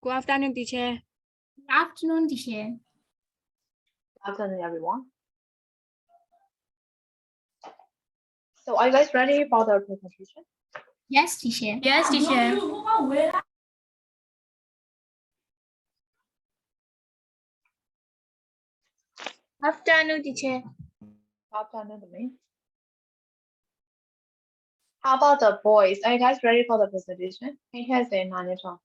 Good afternoon, teacher. Good afternoon, teacher. Good afternoon, everyone. So are you guys ready for the presentation? Yes, teacher. Yes, teacher. Afternoon, teacher. Good afternoon to me. How about the boys? Are you guys ready for the presentation? Here's the manager.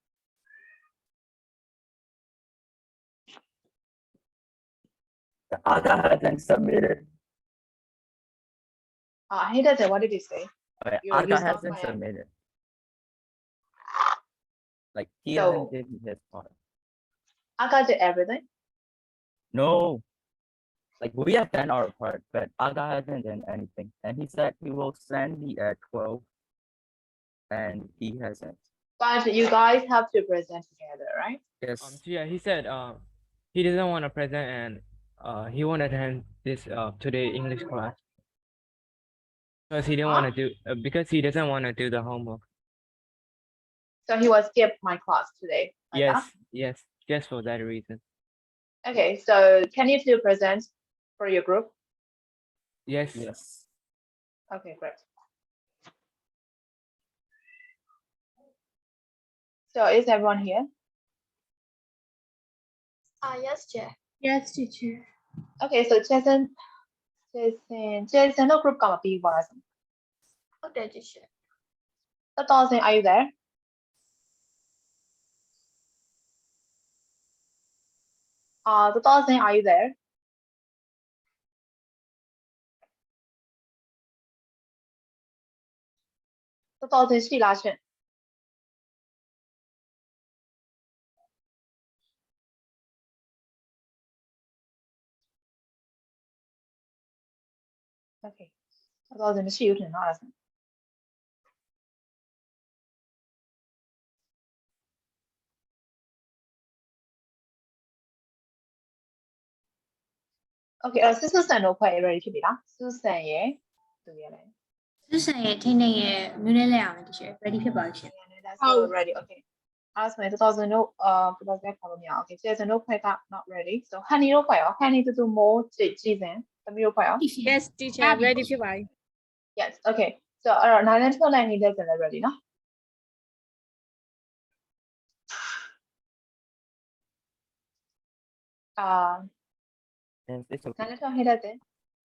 Aga hasn't submitted. He doesn't. What did he say? Aga hasn't submitted. Like he So- hasn't did his part. Aga did everything. No. Like we have done our part, but Aga hasn't done anything. And he said he will send me at 12. And he hasn't. But you guys have to present together, right? Yes. Yeah, he said he doesn't want to present and he wanted to attend this today English class because he didn't want to do because he doesn't want to do the homework. So he will skip my class today. like Yes, that? yes, just for that reason. Okay, so can you still present for your group? Yes. Yes. Okay, great. So is everyone here? Yes, teacher. Yes, teacher. Okay, so Jason no group gonna be one. Okay, teacher. Are you there? Are you there?ရှိလားရှင် Okay. မရှိဘူးထင်တော့အဲ့ဒါဆို Okay, စစ်စစ်ဆန်တို့ဖွဲ့ ready ဖြစ်ပြီလားစစ်ဆန်ရဲ့သူရလဲ Susan ရဲ့ထိနေရဲ့မျိုးလေးလက်အောင် teacher. Ready ဖြစ်ပါပြီရှင် That's so ready. Okay. အဲ့ဒါဆိုရင်2000တို့2000ခေါ်လို့မရအောင် Okay, ကျေစံတို့ဖွဲ့က not ready. So honey တို့ဖွဲ့ရော honey တူမိုးကြည်စံသမီးတို့ဖွဲ့ရော Yes, teacher. Ready ဖြစ်ပါပြီ Yes, okay. So အဲ့တော့9နဲ့12နဲ့နေတဲ့စံလည်း ready နော် Yes, it's okay. 9နဲ့12နေတဲ့စံ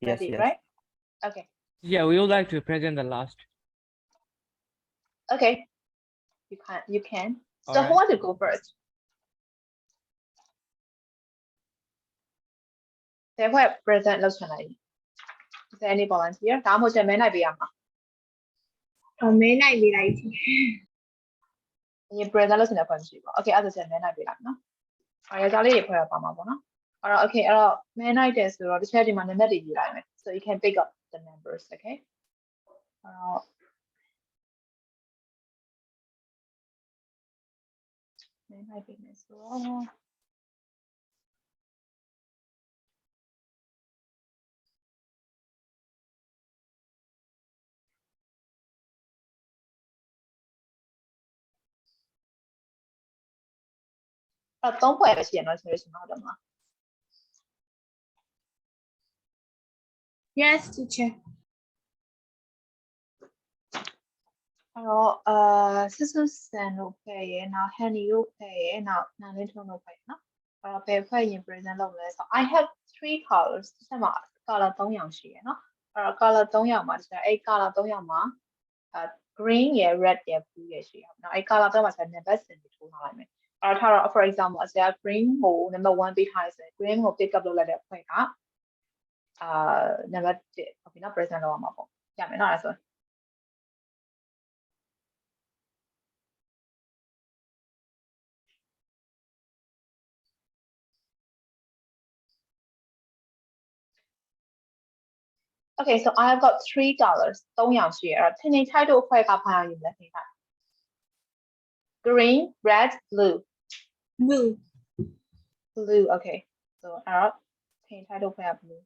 Yes, ready, yes. right? Okay. Yeah, we would like to present the last. Okay. You can. So who Alright. wants to go first? တဲ့ဖွဲ့ present လုပ်ချင်လိုက် Is there any volunteer? ဒါမှမဟုတ်ချက်မဲနိုင်ပေးရမှာ မဲနိုင်ပြီလိုက် teacher. ဒီ present လုပ်ချင်တဲ့ဖွဲ့မရှိဘူး Okay အဲ့ဒါဆိုချက်မဲနိုင်ပေးလိုက်နော်အဲ့ဒါကြောင့်လေးတွေဖွဲ့ရပါမှာပေါ့နော်အဲ့တော့ Okay အဲ့တော့မဲနိုင်တယ်ဆိုတော့တစ်ချက်ဒီမှာနံပါတ်တွေရေးလိုက်မယ် So you can pick up the numbers, okay? အဲ့တော့မဲနိုင်ပေးမယ်ဆိုတော့ 3ဖွဲ့ပဲရှိရနော်ဆိုလို့ရှိရင်တော့မှာ Yes, teacher. အဲ့တော့စစ်စစ်ဆန်တို့ဖွဲ့ရယ်နောက် honey တို့ဖွဲ့ရယ်နောက်နာလင်းထုံးတို့ဖွဲ့ရယ်နော်အဲ့တော့ဘယ်ဖွဲ့ရင် present လုပ်မလဲဆိုတော့ I have 3 colors တစ်ချက်မှာ color 3ရောင်ရှိရယ်နော်အဲ့တော့ color 3ရောင်မှာတစ်ချက်အဲ့ color 3ရောင်မှာgreen ရယ် red ရယ် blue ရယ်ရှိရအောင်နော်အဲ့ color 3မှာဆက် number စင်ပြီးထိုးထားလိုက်မယ်အဲ့တော့ထားတော့ for example အစ green ကို number 1ပေးထားရယ် green ကို pick up လုပ်လိုက်တဲ့အဖွဲ့ကnumber 1ဟုတ်ပြီနော် present လုပ်ရမှာပေါ့ရမယ်နော်အဲ့ဒါဆို Okay, so I have got $3. 3ရောင်ရှိရအဲ့တော့ထင်ထင်ထိုက်တို့အဖွဲ့ကဘာရောင်ယူလဲထင်ထိုက် Green, red, blue. Blue. Blue, okay. So အဲ့တော့ထင်ထိုက်တို့အဖွဲ့က blue.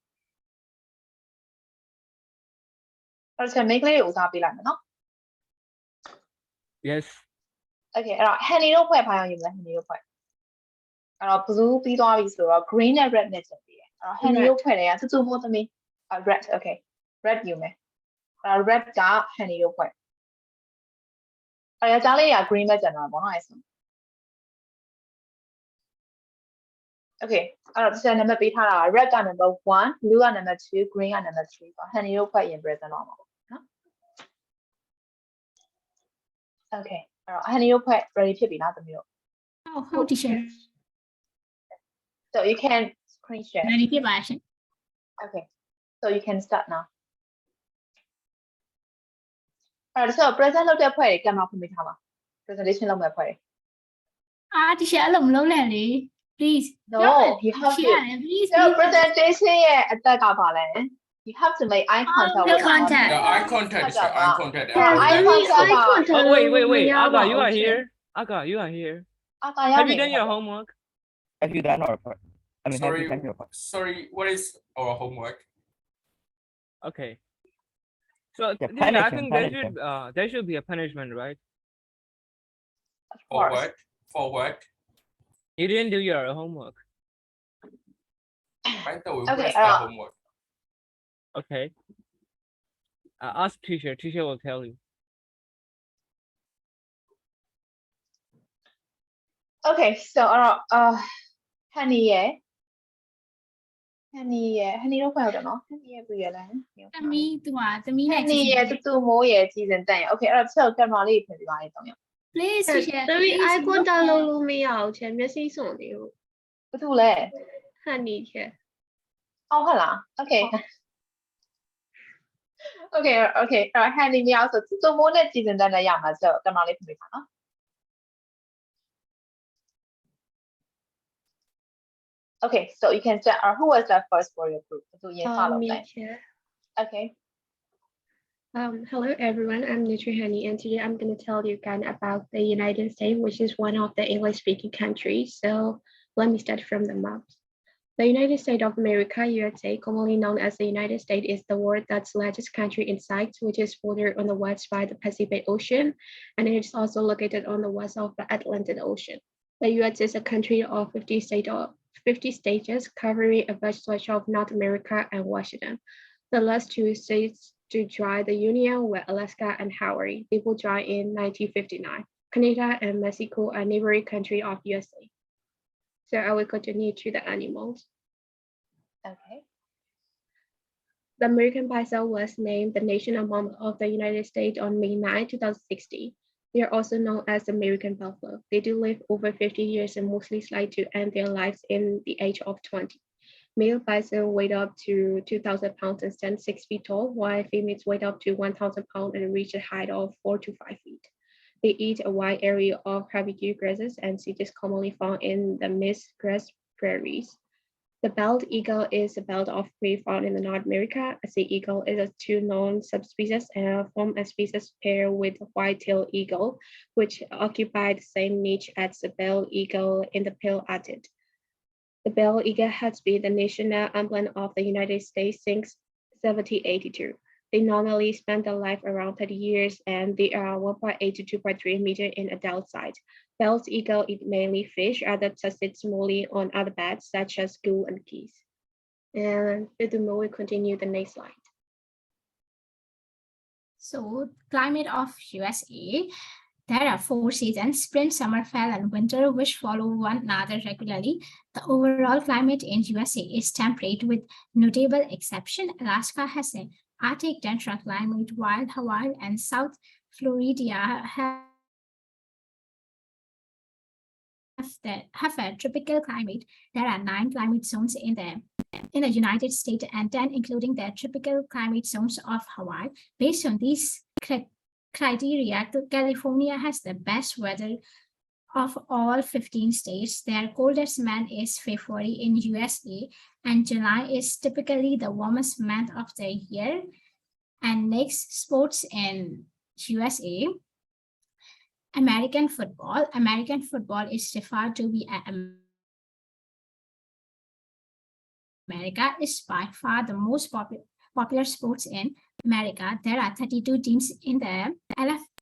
အဲ့တော့မိတ်ကလေးကိုဦးစားပေးလိုက်မယ်နော် Yes. Okay, အဲ့တော့ honey တို့ဖွဲ့ဘာရောင်ယူလဲ honey တို့ဖွဲ့ တော့ blue ပြီးသွားပြီဆိုတော့ green နဲ့ red နဲ့ချက်ပြီးတယ်အဲ့တော့ honey ကိုဖွဲ့တယ်ကတူမို့သမီး red okay red ယူမယ်အဲ့တော့ red က honey ကိုဖွဲ့အဲ့တော့ကြားလေးက green ပဲကျန်တာပေါ့နော်အဲ့ဆို okay အဲ့တော့ဒီနံပါတ်ပေးထားတာက red က number 1 blue က number 2 green က number 3ဆိုတော့ honey ကိုဖွဲ့ရင် present တော့မှာပေါ့နော် okay အဲ့တော့ honey ကိုဖွဲ့ ready ဖြစ်ပြီလားသမီးတို့ ဟုတ် teacher so you can screen share ready ဖြစ်ပါရှင် okay so you can start now အဲ့တော့ present လုပ်တဲ့ဖွဲ့တွေ camera ဖွင့်ပေးထားပါ presentation လုပ်မဲ့ဖွဲ့တွေ teacher အဲ့လိုမလုပ်နဲ့လေ please no you have to please so presentation ရဲ့အသက်ကပါလဲ you have to make eye contact with contact. The eye contact is the eye contact. eye contact Oh, wait. Aga, you are here. Aga, you are here. Have you done your homework? Have you done our part? I mean, have Sorry, you done your part? sorry, what is our homework? Okay. So Yeah, teacher, I punishment, think there should be a punishment, right? For what? For what? You didn't do your homework. I thought we Okay, was the homework. Okay. Ask teacher. Teacher will tell you. okay so အဲ့တော့ honey ရဲ့ honey တော့ဖွဲ့တော့နော် honey ရဲ့ပြရလဲ သမီးသူကသမီးနဲ့ honey ရဲ့တူမိုးရဲ့ကြည်စင်တန်ရဲ့ okay အဲ့တော့ camera လေးဖွင့်ပေးပါလေးတော့ရ please teacher သမီး eye contact လုပ်လို့မရအောင်ချင်မျက်စိစွန်နေလို့ ဘာတူလဲ honey ချင် ဟုတ်ဟလား okay okay အဲ့တော့ honey မရဆိုတူမိုးနဲ့ကြည်စင်တန်နဲ့ရမှာဆို camera လေးဖွင့်ပေးပါနော် okay so you can start who was that first for your group သူရင်စလို့ me လဲ ချင် okay Hello everyone, I'm Nutri Honey, and today I'm going to tell you guys about the United States, which is one of the English-speaking countries. So let me start from the map. The United States of America, USA, commonly known as the United States, is the world's largest country in size, which is bordered on the west by the Pacific Ocean, and it is also located on the west of the Atlantic Ocean. The US is a country of 50 states, covering a vast stretch of North America and Washington. The last two states to join the Union were Alaska and Hawaii. They will join in 1959. Canada and Mexico are neighboring countries of USA. So I will continue to the animals. okay The American bison was named the national mammal of the United States on May 9, 2016. They are also known as the American buffalo. They do live over 50 years and mostly like to end their lives in the age of 20. Male bison weigh up to 2,000 pounds and stand 6 feet tall, while females weigh up to 1,000 pounds and reach a height of 4 to 5 feet. They eat a wide area of herbivorous grasses and sedges commonly found in the mixed grass prairies. The bald eagle is a bird of prey found in North America. A sea eagle is a two known subspecies and form a species pair with a white-tailed eagle, which occupy the same niche as the bald eagle in the pale Arctic. The bald eagle has been the national emblem of the United States since 1782. They normally spend their life around 30 years and they are 1.8 to 2.3 meters in adult size. Bald eagle eat mainly fish, other succeed smallly on other bats such as goose and geese. And furthermore, we continue the next slide. So climate of USA, there are 4 seasons: spring, summer, fall, and winter, which follow one another regularly. The overall climate in USA is temperate, with notable exception. Alaska has an Arctic tundra climate, while Hawaii and South Florida have a tropical climate. There are 9 climate zones in the United States and 10 including the tropical climate zones of Hawaii. Based on these criteria, California has the best weather of all 15 states. Their coldest month is February in USA, and July is typically the warmest month of the year. And next, sports in USA. American football. American football is referred to be America is by far the most popular sports in America. There are 32 teams in the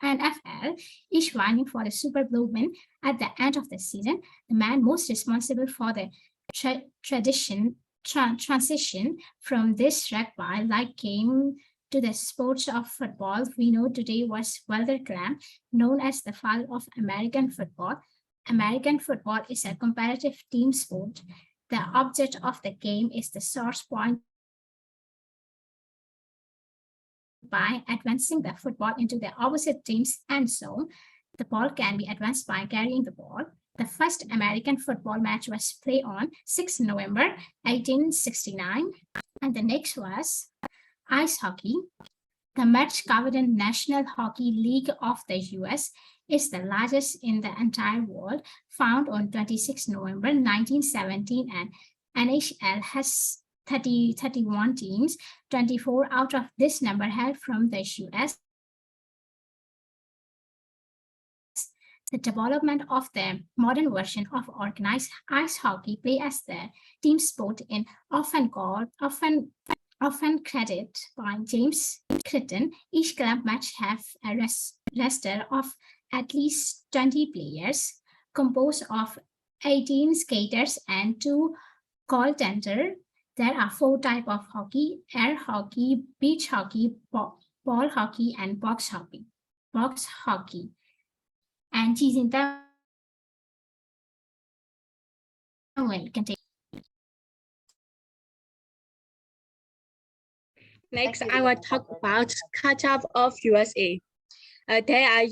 NFL, each vying for the Super Bowl win at the end of the season. The man most responsible for the transition from this rugby-like game to the sports of football we know today was Walter Cram, known as the father of American football. American football is a competitive team sport. The object of the game is the source point by advancing the football into the opposite team's end zone. The ball can be advanced by carrying the ball. The first American football match was played on 6 November 1869, and the next was ice hockey. The match covered in National Hockey League of the US is the largest in the entire world, found on 26 November 1917, and NHL has 31 teams. 24 out of this number hail from the US. The development of the modern version of organized ice hockey play as the team sport in often credited by James Crichton. Each club match have a roster of at least 20 players, composed of 18 skaters and 2 goaltenders. There are 4 types of hockey: air hockey, beach hockey, ball hockey, and box hockey. And Chi can take. Next, Thank I you, will Lina, talk for about culture of USA. They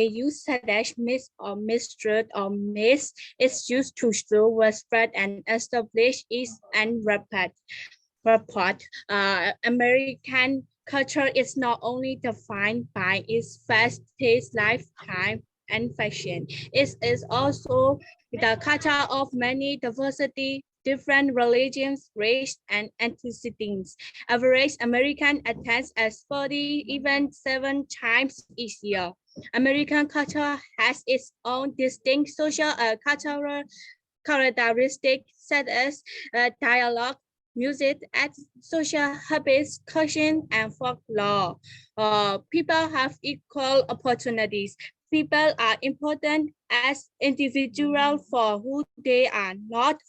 use slash miss or mistress or miss. It's used to show what spread and establish is and report. American culture is not only defined by its fast-paced lifetime and fashion. It is also the culture of many diversity, different religions, race, and ethnicities. Average American attends a sporty event 7 times each year. American culture has its own distinct social and cultural characteristics such as dialogue, music, and social habits, cushion, and folklore. People have equal opportunities. People are important as individuals for who they are, not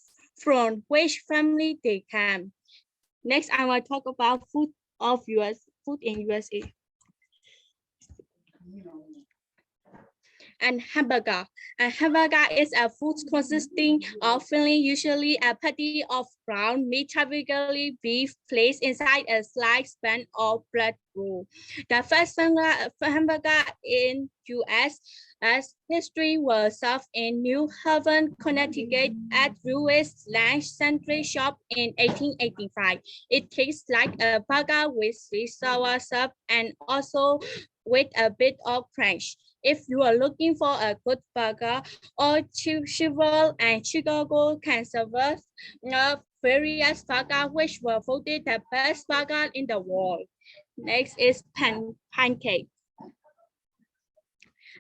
from which family they come. Next, I will talk about food in USA. And hamburger. A hamburger is a food consisting of filling, usually a patty of ground meat, typically beef, placed inside a sliced bun or bread roll. The first hamburger in U.S. as history was served in New Haven, Connecticut at Louis Lunch Century Shop in 1885. It tastes like a burger with sweet sour sauce and also with a bit of crunch. If you are looking for a good burger, or Chevrolet and Chicago can serve various burgers which were voted the best burger in the world. Next is pancake.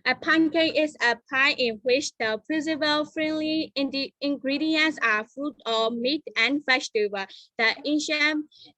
A pancake is a pie in which the principal friendly ingredients are fruit or meat and vegetable. The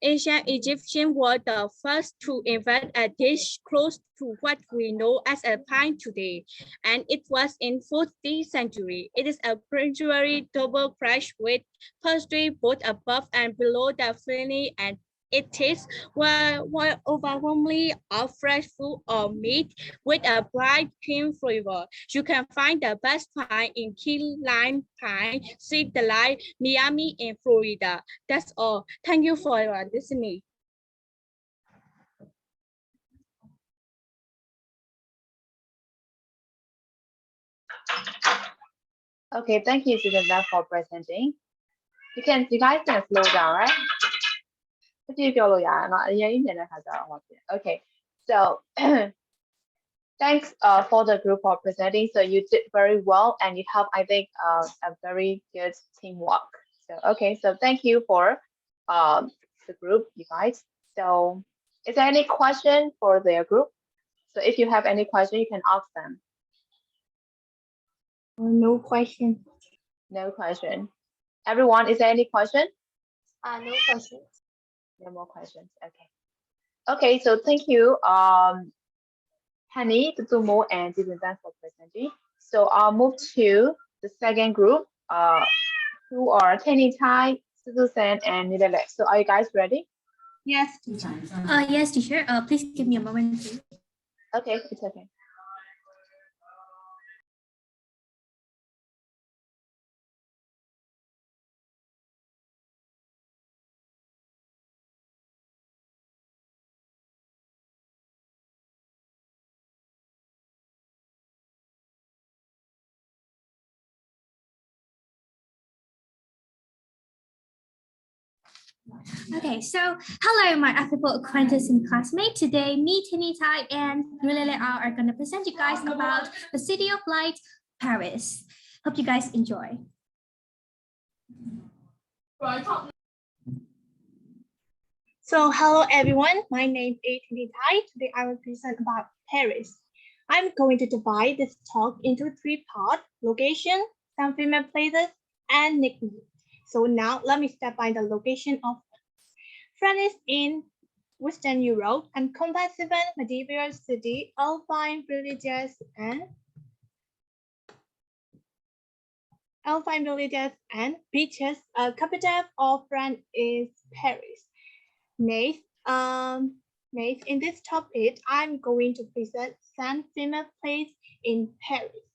ancient Egyptians were the first to invent a dish close to what we know as a pie today, and it was in 14th century. It is a principally double crust with pastry both above and below the filling, and it tastes overwhelmingly of fresh fruit or meat with a bright cream flavor. You can find the best pie in Key Lime Pie, Sweet Delight, Miami in Florida. That's all. Thank you for listening. Okay, thank you, Suzanne, for presenting. You guys can slow down, right? Okay, so thanks for the group for presenting. So you did very well, and you have, I think, a very good teamwork. So okay, so thank you for the group, you guys. So is there any question for their group? So if you have any question, you can ask them. No question. No question. Everyone, is there any question? No questions. No more questions. Okay. Okay, so thank you. Honey, Tutumo, and Dizinzan for presenting. So I'll move to the second group, who are Tenny Tai, Susan, and Nidale. So are you guys ready? Yes, teacher. Yes, teacher. Please give me a moment, please. Okay, it's okay. Okay, so hello, my affable acquaintance and classmate. Today, me, Tini Tai, and Nulele are going to present you guys about the city of light, Paris. Hope you guys enjoy. So hello, everyone. My name is Tini Tai. Today, I will present about Paris. I'm going to divide this talk into 3 parts: location, some famous places, and nicknames. So now let me step by the location of France in Western Europe, encompassing medieval city, alpine villages, and beaches. Capital of France is Paris. Next, in this topic, I'm going to present some famous place in Paris.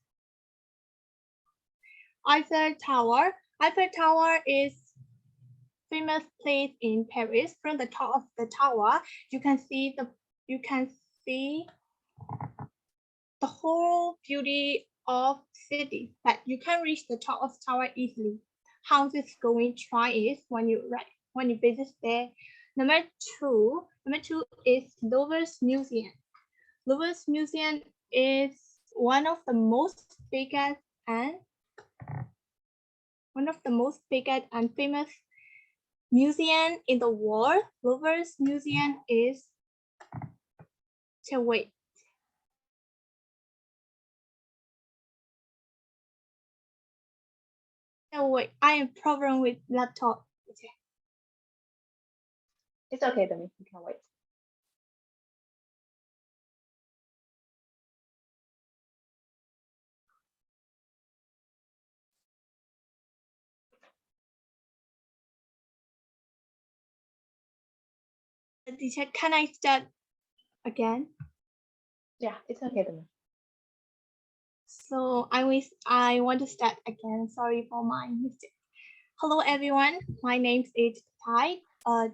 Eiffel Tower. Eiffel Tower is famous place in Paris. From the top of the tower, you can see the whole beauty of city, but you can reach the top of tower easily. How this going try is when you visit there. Number two is Louvre's Museum. Louvre's Museum is one of the most biggest and famous museum in the world. Louvre's Museum is wait. I am problem with laptop. Okay. It's okay, Demi. You can wait. Teacher, can I start again? Yeah, it's okay, Demi. So I want to start again. Sorry for my mistake. Hello everyone, my name is Tai.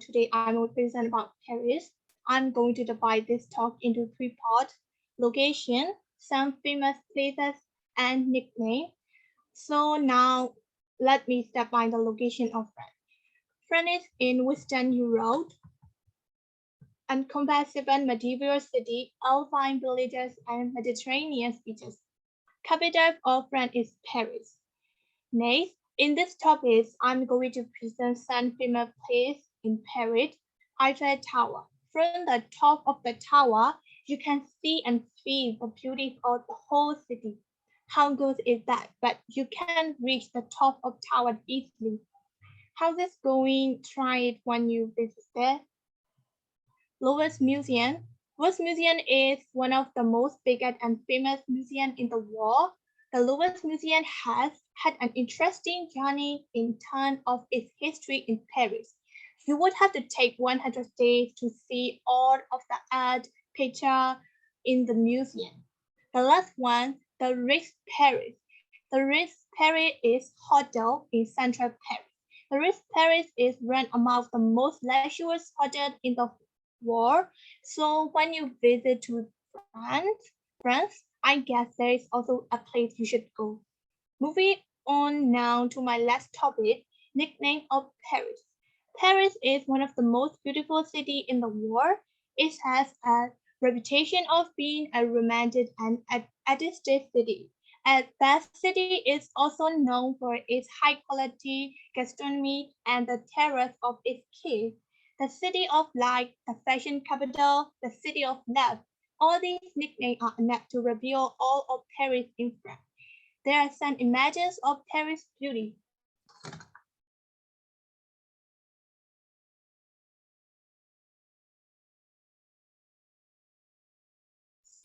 Today I will present about Paris. I'm going to divide this talk into 3 parts: location, some famous places, and nickname. So now let me step by the location of France. France is in Western Europe, encompassing medieval city, alpine villages, and Mediterranean beaches. Capital of France is Paris. Next, in this topic, I'm going to present some famous place in Paris, Eiffel Tower. From the top of the tower, you can see and feel the beauty of the whole city. How good is that? But you can reach the top of tower easily. How's this going? Try it when you visit there. Louvre's Museum. Louvre's Museum is one of the most biggest and famous museums in the world. The Louvre Museum has had an interesting journey in terms of its history in Paris. You would have to take 100 days to see all of the art picture in the museum. The last one, the Ritz Paris. The Ritz Paris is hotel in central Paris. The Ritz Paris is ranked among the most luxurious hotels in the world. So when you visit to France, I guess there is also a place you should go. Moving on now to my last topic, nickname of Paris. Paris is one of the most beautiful cities in the world. It has a reputation of being a romantic and artistic city. That city is also known for its high-quality gastronomy and the terrace of its quays. The city of light, the fashion capital, the city of love. All these nicknames are enough to reveal all of Paris in France. There are some images of Paris beauty.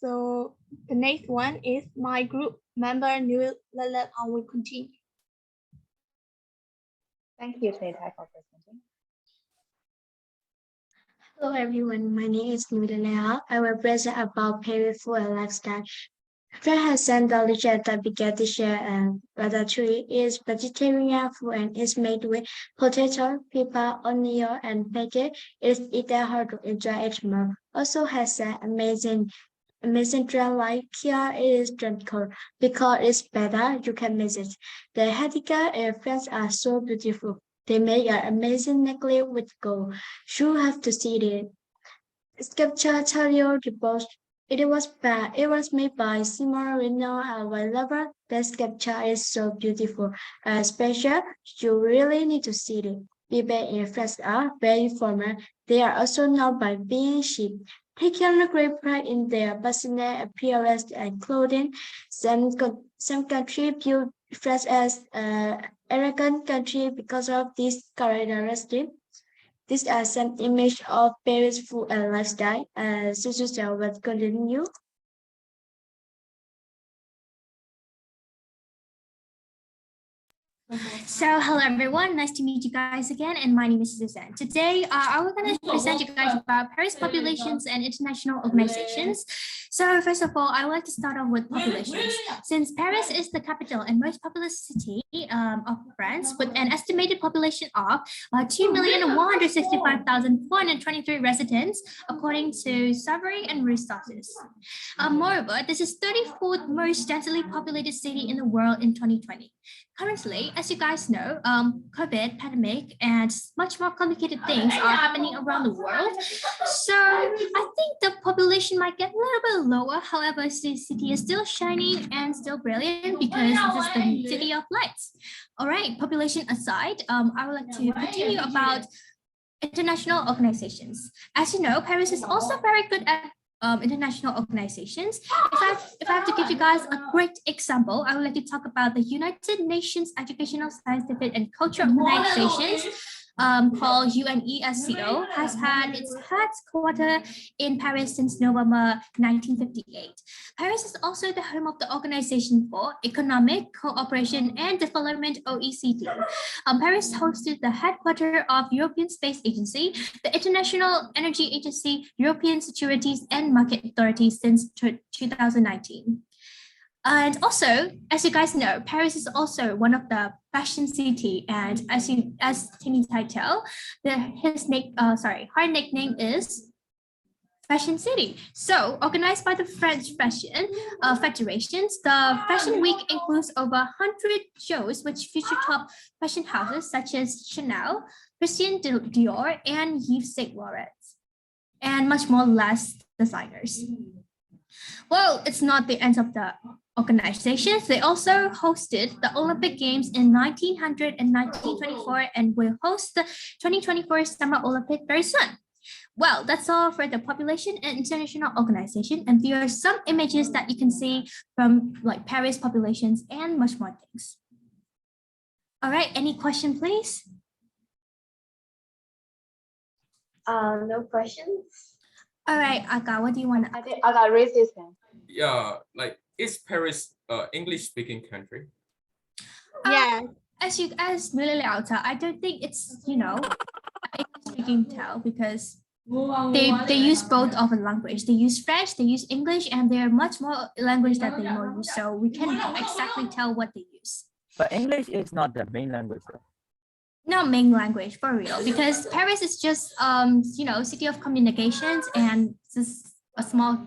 So the next one is my group member Nwe Lwin will continue. Thank you, Nay for presenting. Hello everyone, my name is Nay Nwe. I will present about Paris food and lifestyle. France has sent knowledge at the began to share and ratatouille is vegetarian food and is made with potato, pepper, onion, and veggie. It is eaten hard to enjoy it more. Also has an amazing drink like here it is drink cold because it's better you can miss it. The Hadika and France are so beautiful. They make an amazing necklace with gold. You have to see it. Sculpture Tario Repose. It was made by Simon Reno and Lover. The sculpture is so beautiful and special. You really need to see it. People in France are very formal. They are also known by being chic. Taking great pride in their personal appearance and clothing. Some country view France as an arrogant country because of this characteristic. These are some images of Paris food and lifestyle. Susan will continue. So hello everyone, nice to meet you guys again, and my name is Suzanne. Today, I was going to present you guys about Paris populations and international organizations. So first of all, I would like to start off with populations. Since Paris is the capital and most populous city of France, with an estimated population of 2,165,423 residents, according to Savory and Resources. Moreover, this is 34th most densely populated city in the world in 2020. Currently, as you guys know, COVID pandemic and much more complicated things are happening around the world. So I think the population might get a little bit lower. However, the city is still shining and still brilliant because this is the city of lights. All right, population aside, I would like to continue about international organizations. As you know, Paris is also very good at international organizations. If I have to give you guys a great example, I would like to talk about the United Nations Educational, Scientific, and Cultural Organizations, called UNESCO, has had its headquarters in Paris since November 1958. Paris is also the home of the Organization for Economic Cooperation and Development, OECD. Paris hosted the headquarters of European Space Agency, the International Energy Agency, European Securities and Market Authority since 2019. And also, as you guys know, Paris is also one of the fashion city, and as Timmy might tell, her nickname is Fashion City. So, organized by the French Fashion Federations, the Fashion Week includes over 100 shows which feature top fashion houses such as Chanel, Christian Dior, and Yves Saint Laurent, and much more less designers. Well, it's not the end of the organizations. They also hosted the Olympic Games in 1900 and 1924 and will host the 2024 Summer Olympic very soon. Well, that's all for the population and international organization. And here are some images that you can see from like Paris populations and much more things. All right, any question, please? No questions. All right, Aga, what do you want to? I think I got raised his hand. Yeah, like is Paris English speaking country? Yeah. As Nwe Lwin, I don't think it's, English speaking tell because they use both of the language. They use French, they use English, and there are much more language that they know use. So we can't exactly tell what they use. But English is not the main language, though. Not main language for real, because Paris is just city of communications, and just a small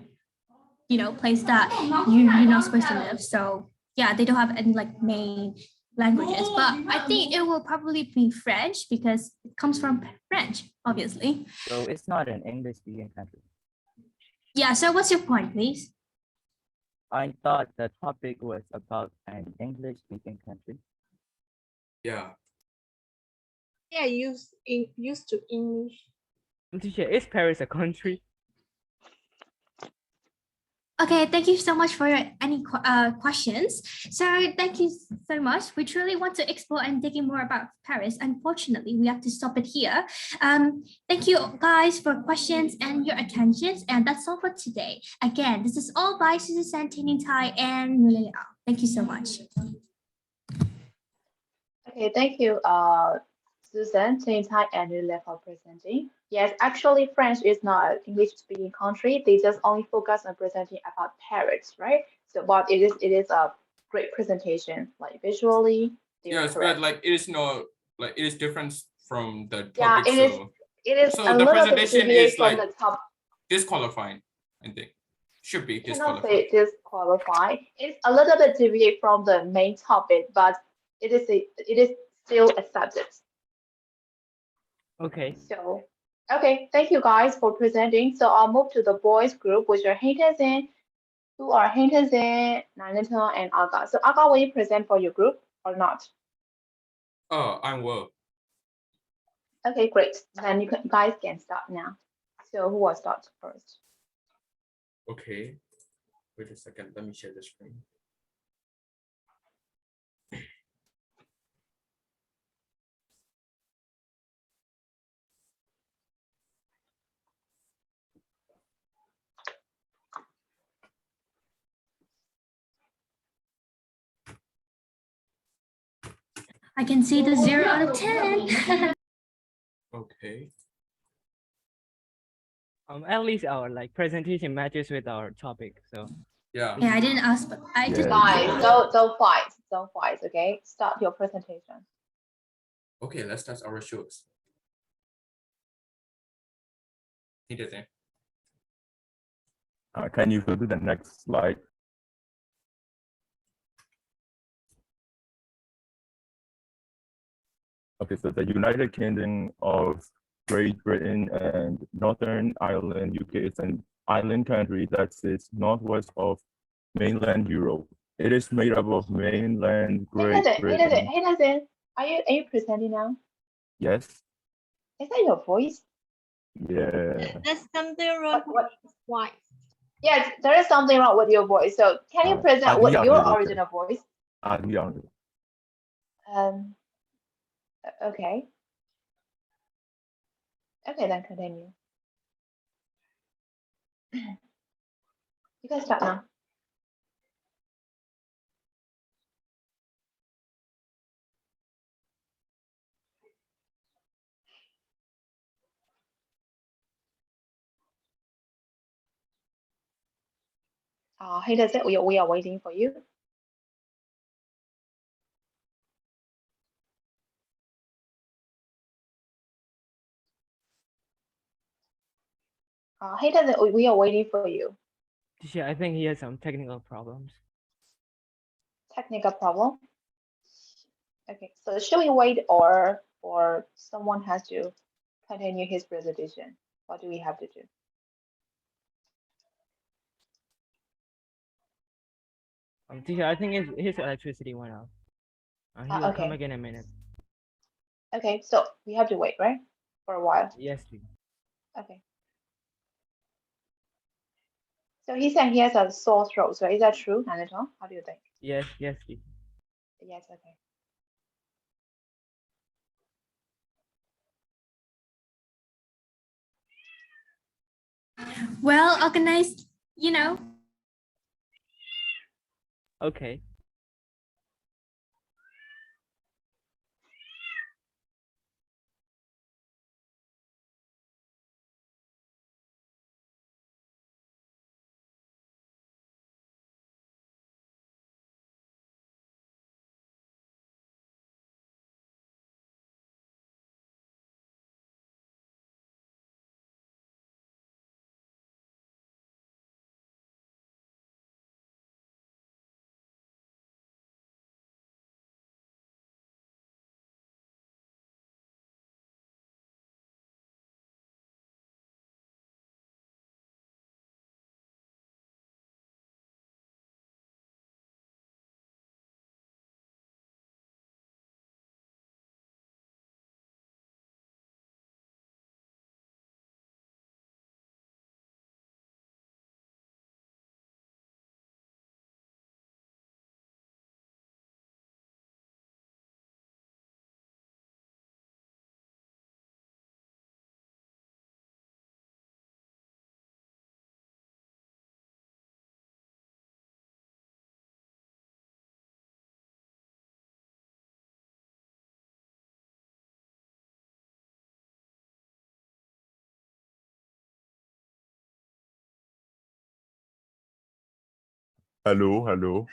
place that you're not supposed to live. So yeah, they don't have any like main languages, but I think it will probably be French because it comes from French, obviously. So it's not an English speaking country. Yeah, so what's your point, please? I thought the topic was about an English speaking country. Yeah. Yeah, used to English. Teacher, is Paris a country? Okay, thank you so much for any questions. So thank you so much. We truly want to explore and dig in more about Paris. Unfortunately, we have to stop it here. Thank you guys for questions and your attentions. And that's all for today. Again, this is all by Susan, Tinin Tai, and Nwe Lwin. Thank you so much. Okay, thank you, Susan, Tinin Tai, and Nwe Lwin for presenting. Yes, actually, France is not an English-speaking country. They just only focus on presenting about Paris, right? So, but it is a great presentation, like visually. They are Yes, but correct. like it is not like it is different from the Yeah, topic. So It is so a the little bit presentation deviate is from like the top. disqualifying, I think. Should be Cannot disqualified. say disqualify. It's a little bit deviate from the main topic, but it is still accepted. Okay. So, okay, thank you guys for presenting. So I'll move to the boys group, which are Hinterzen, who are Hinterzen, Nanita, and Aga. So Aga, will you present for your group or not? Oh, I will. Okay, great. Then you guys can start now. So who will start first? Okay. Wait a second. Let me share the screen. I can see the 0 out of 10. Okay. At least our presentation matches with our topic. So Yeah. Yeah, I didn't ask, but I just. Guys, don't fight. Don't fight, okay? Start your presentation. Okay, let's start our shows. Hinterzen. Can you go to the next slide? Okay, so the United Kingdom of Great Britain and Northern Ireland, UK, is an island country that sits northwest of mainland Europe. It is made up of mainland Great Britain. Hinterzen, are you presenting now? Yes. Is that your voice? Yeah. There's something wrong with his voice. Yes, there is something wrong with your voice. So can you present with your original voice? Okay. Okay, then continue. You can start now. Hey, that's it. We are waiting for you. Hey, that's it. We are waiting for you. I think he has some technical problems. Technical problem. Okay, so should we wait or someone has to continue his presentation? What do we have to do? Teacher, I think his electricity went out. He will come Okay. again in a minute. Okay, so we have to wait, right? For a while. Yes, please. Okay. So he said he has a sore throat. So is that true, Anatol? How do you think? Yes, please. Yes, okay. Well organized, Okay. Hello, hello,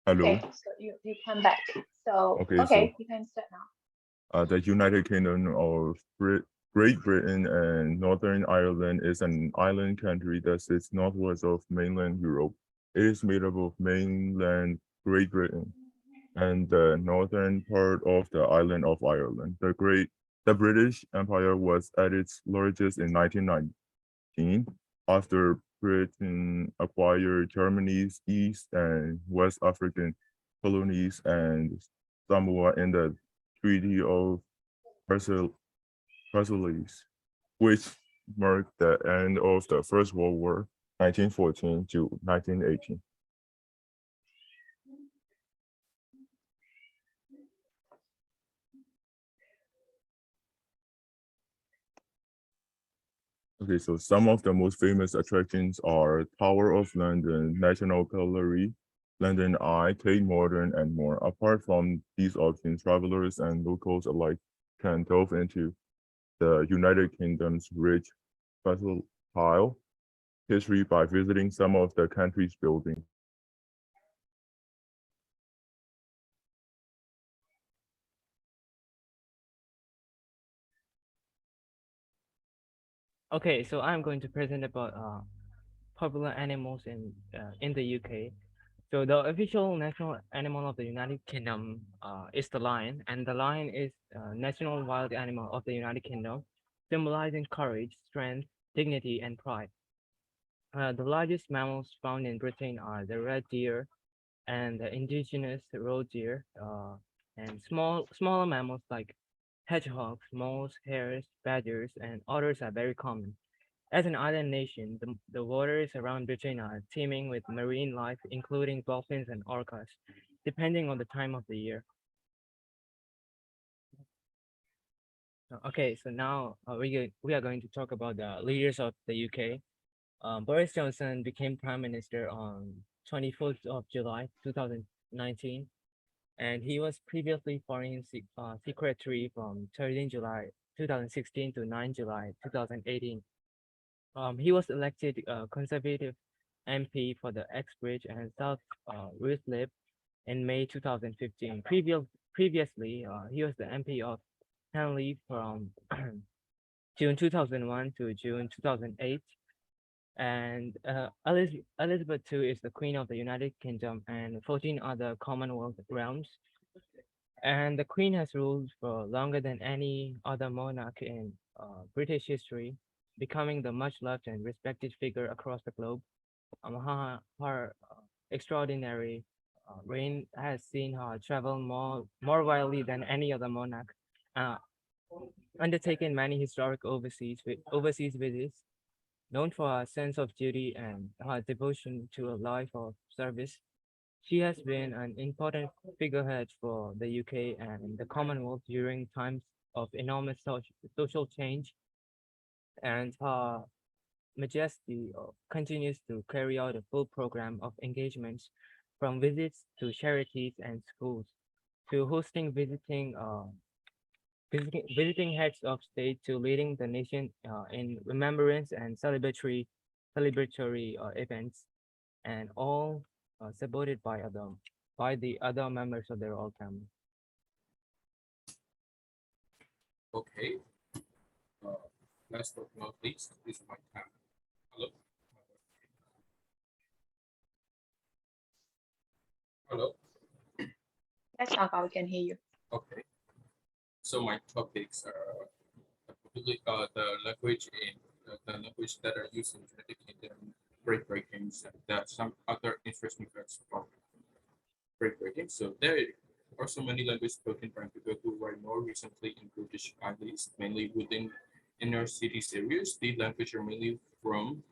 hello. Okay, so you come back. So Okay, okay, so you can start now. the United Kingdom of Great Britain and Northern Ireland is an island country that sits northwest of mainland Europe. It is made up of mainland Great Britain and the northern part of the island of Ireland. The British Empire was at its largest in 1919 after Britain acquired Germany's East and West African colonies and Samoa in the Treaty of Versailles, which marked the end of the First World War, 1914 to 1918. Okay, so some of the most famous attractions are Tower of London, National Gallery, London Eye, Tate Modern, and more. Apart from these options, travelers and locals alike can delve into the United Kingdom's rich versatile history by visiting some of the country's buildings. Okay, so I'm going to present about popular animals in the UK. So the official national animal of the United Kingdom is the lion, and the lion is national wild animal of the United Kingdom, symbolizing courage, strength, dignity, and pride. The largest mammals found in Britain are the red deer and the indigenous roe deer, and smaller mammals like hedgehogs, moles, hares, badgers, and otters are very common. As an island nation, the waters around Britain are teeming with marine life, including dolphins and orcas, depending on the time of the year. Okay, so now we are going to talk about the leaders of the UK. Boris Johnson became Prime Minister on 24th of July 2019, and he was previously Foreign Secretary from 13 July 2016 to 9 July 2018. He was elected Conservative MP for the Exbridge and South Ruislip in May 2015. Previously, he was the MP of Henley from June 2001 to June 2008. And Elizabeth II is the Queen of the United Kingdom and 14 other Commonwealth realms. And the Queen has ruled for longer than any other monarch in British history, becoming the much loved and respected figure across the globe. Her extraordinary reign has seen her travel more widely than any other monarch, undertaken many historic overseas visits, known for her sense of duty and her devotion to a life of service. She has been an important figurehead for the UK and the Commonwealth during times of enormous social change, and her Majesty continues to carry out a full program of engagements, from visits to charities and schools to hosting visiting heads of state to leading the nation in remembrance and celebratory events, and all supported by the other members of the royal family. Okay. Last but not least is my time. Hello. Hello. Let's talk. We can hear you. Okay. So my topics are the language that are used in United Kingdom, breakings, and that some other interesting facts about breaking. So there are so many languages spoken by people who were more recently in British Isles, mainly within inner cities areas. The language are mainly from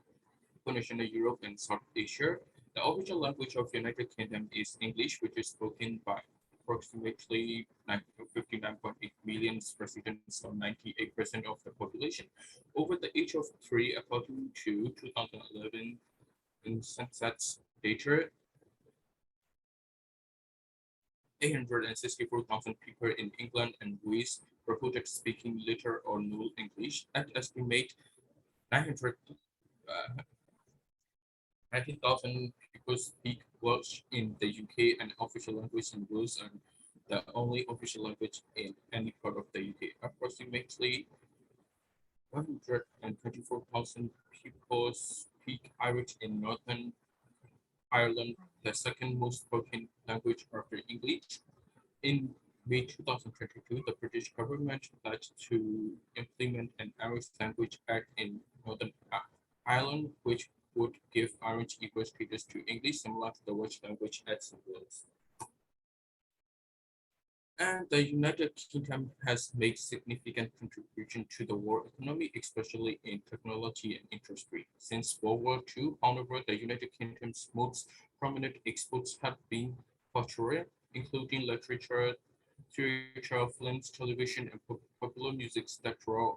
continental Europe and South Asia. The official language of United Kingdom is English, which is spoken by approximately 59.8 million residents, or 98% of the population. Over the age of 3, according to 2011 in census data, 864,000 people in England and Wales reported speaking little or no English. At estimate 900 90,000 people speak Welsh in the UK, and official language in Wales, and the only official language in any part of the UK. Approximately 124,000 people speak Irish in Northern Ireland, the second most spoken language after English. In May 2022, the British government pledged to implement an Irish Language Act in Northern Ireland, which would give Irish equal status to English, similar to the Welsh Language Act in Wales. And the United Kingdom has made significant contribution to the world economy, especially in technology and industry. Since World War II, however, the United Kingdom's most prominent exports have been culture, including literature, theater, films, television, and popular music that draw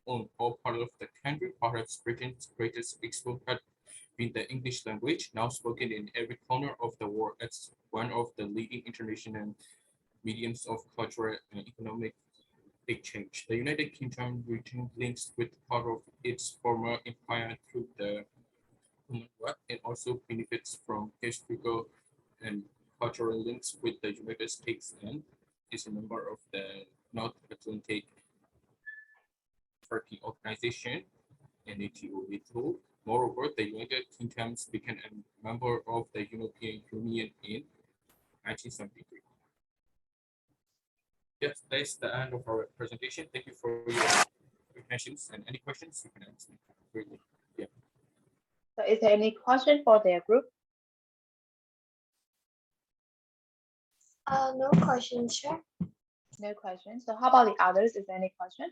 on all parts of the country. Perhaps Britain's greatest export had been the English language, now spoken in every corner of the world as one of the leading international mediums of cultural and economic exchange. The United Kingdom retained links with part of its former empire through the Commonwealth, and also benefits from historical and cultural links with the United States, and is a member of the North Atlantic Treaty Organization, NATO. Moreover, the United Kingdom became a member of the European Union in 1973. Yes, that's the end of our presentation. Thank you for your attention, and any questions you can ask me. Really. Yeah. So is there any question for their group? No question, sure. No question. So how about the others? Is there any question?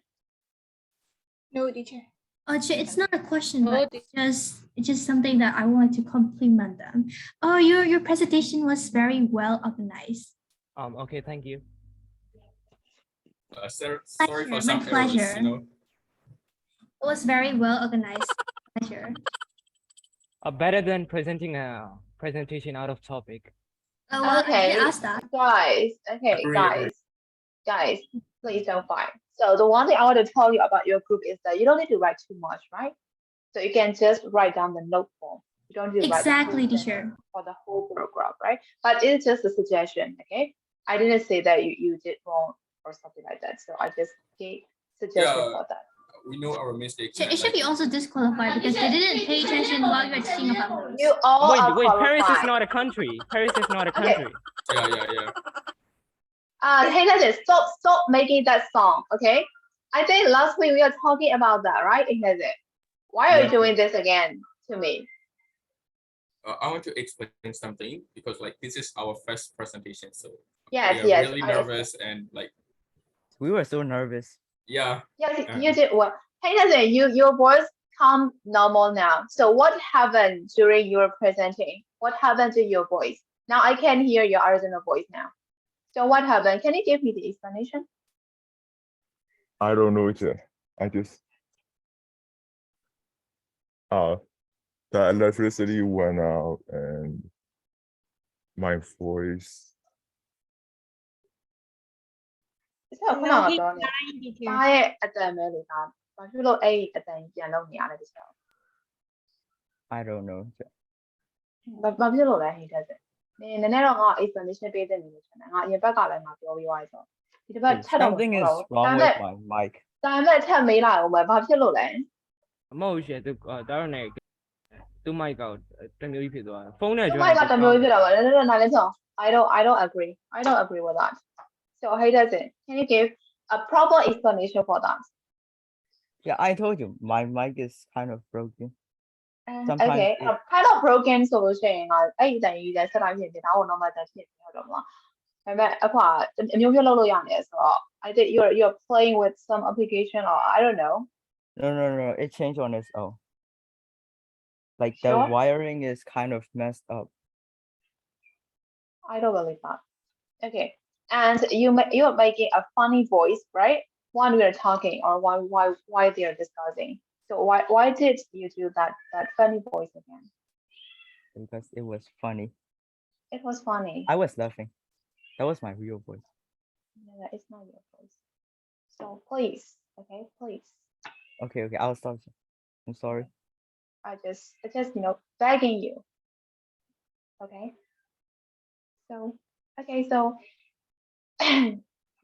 No, teacher. It's not a question, Oh, but it's just something that I wanted to compliment them. Oh, your presentation was very well organized. Okay, thank you. Sorry Pleasure, for my some errors, pleasure. you know. It was very well organized. Pleasure. Better than presenting a presentation out of topic. Well, I Okay, didn't ask that. guys. Okay, Agree. guys, please don't fight. So the one thing I want to tell you about your group is that you don't need to write too much, right? So you can just write down the note form. You don't need to write the whole Exactly, sentence teacher. for the whole paragraph, right? But it's just a suggestion, okay? I didn't say that you did wrong or something like that. So I just gave suggestion Yeah. for that. We know our mistakes. It should be also disqualified because they didn't pay attention while you were teaching about those. You all are Wait, Paris is qualified. not a country. Paris is not a Okay. country. Yeah. Hey, Ignatius, stop making that song, okay? I think last week we were talking about that, right, Ignatius? Why are you Yeah. doing this again to me? I want to explain something because like this is our first presentation, so Yes, we are yes, really I nervous and like We were so nervous. yeah. yes, you did well. Hey, Ignatius, your voice come normal now. So what happened during your presenting? What happened to your voice? Now I can hear your original voice now. So what happened? Can you give me the explanation? I don't know yet. I just the electricity went out and my voice. 即係ခုန我講嘅，သားရဲ့အတန်ပဲ嚟တာ，ဘာဖြစ်လို့အဲ့အတန်ပြန်လုပ်နေရလဲတခြား I don't know. ဘာဖြစ်လို့လဲဟိတဲ့နည်းနည်းတော့ငါ explanation ပေးတဲ့နေလို့ရှင်တယ်ငါအရင်ဘက်ကလည်းငါပြောပြီးသွားပြီဆိုဒီတစ်ပတ်ထပ်တော့ Something is တော့ wrong with my mic. ဒါပေမဲ့ထပ်မေးလာအောင်ပဲဘာဖြစ်လို့လဲ မဟုတ်ရှင်သူဒါတော့ねသူမိုက်ကတမျိုးကြီးဖြစ်သွားတယ်ဖုန်းနဲ့ ဒီ ကျွ မို မ်း က်ကတမျိုးဖြစ်တာပါနည်းနည်းနားလဲဆောင် I don't agree with that so hey does it can you give a proper explanation for that Yeah, I told you my mic is kind of broken. Sometimes okay it- kind of broken ဆိုလို့ရှိရင်ငါအဲ့ဒီတန်ကြီးလည်းဆက်လိုက်ဖြစ်ဖြစ်ဒါကို normal တက်ဖြစ်ပြီးတော့မှာဒါပေမဲ့အခုအမျိုးမျိုးလုပ်လို့ရတယ်ဆိုတော့ I think you're playing with some application or I don't know No, it changed on its own. Like the Sure. wiring is kind of messed up. I don't believe that okay and you're making a funny voice right when we're talking or why they're discussing so why did you do that funny voice again Because it was funny. it was funny I was laughing. That was my real voice. no, it's not your voice so please okay please Okay, I'll stop. I'm sorry. I just begging you. Okay. So okay, so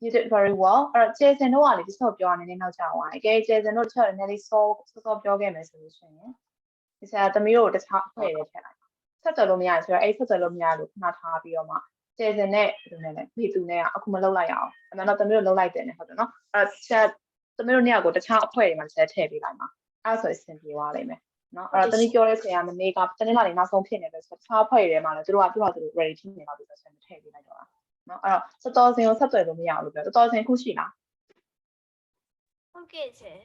you did very well. Jason တို့ကလေဒီချက်ပြောနေနေနောက်ကျသွားတယ်။ Jason တို့ချက်နည်းနည်းစောပြောခဲ့မယ်ဆိုလို့ရှိရင်ဒီချက်သမီးတို့တခြားဖွဲ့ရထည့်လိုက်။ဆက်သွယ်လို့မရဆိုတော့အဲ့ဆက်သွယ်လို့မရလို့ခဏထားပြီးတော့မှ Jason နဲ့သူနဲ့မိသူနဲ့အခုမလုပ်လိုက်ရအောင်။အဲ့တော့သမီးတို့လုပ်လိုက်တယ်နဲ့ဟုတ်တယ်နော်။အဲ့ချက်သမီးတို့နေရာကိုတခြားအဖွဲ့တွေမှာချက်ထည့်ပေးလိုက်မှာ။အဲ့ဆိုအဆင်ပြေသွားလိမ့်မယ်။နော်အဲ့တော့သမီးပြောတဲ့ဆရာမနေ့ကတနေ့လာနေနောက်ဆုံးဖြစ်နေတယ်ဆိုတော့တခြားအဖွဲ့တွေမှာလည်းသူတို့က ready ဖြစ်နေပါပြီဆိုတော့ထည့်ပေးလိုက်တော့တာ။နော်အဲ့တော့စတော်စင်ကိုဆက်သွယ်လို့မရဘူးလို့ပြောစတော်စင်ခုရှိလား ဟုတ်ကဲ့ရှင်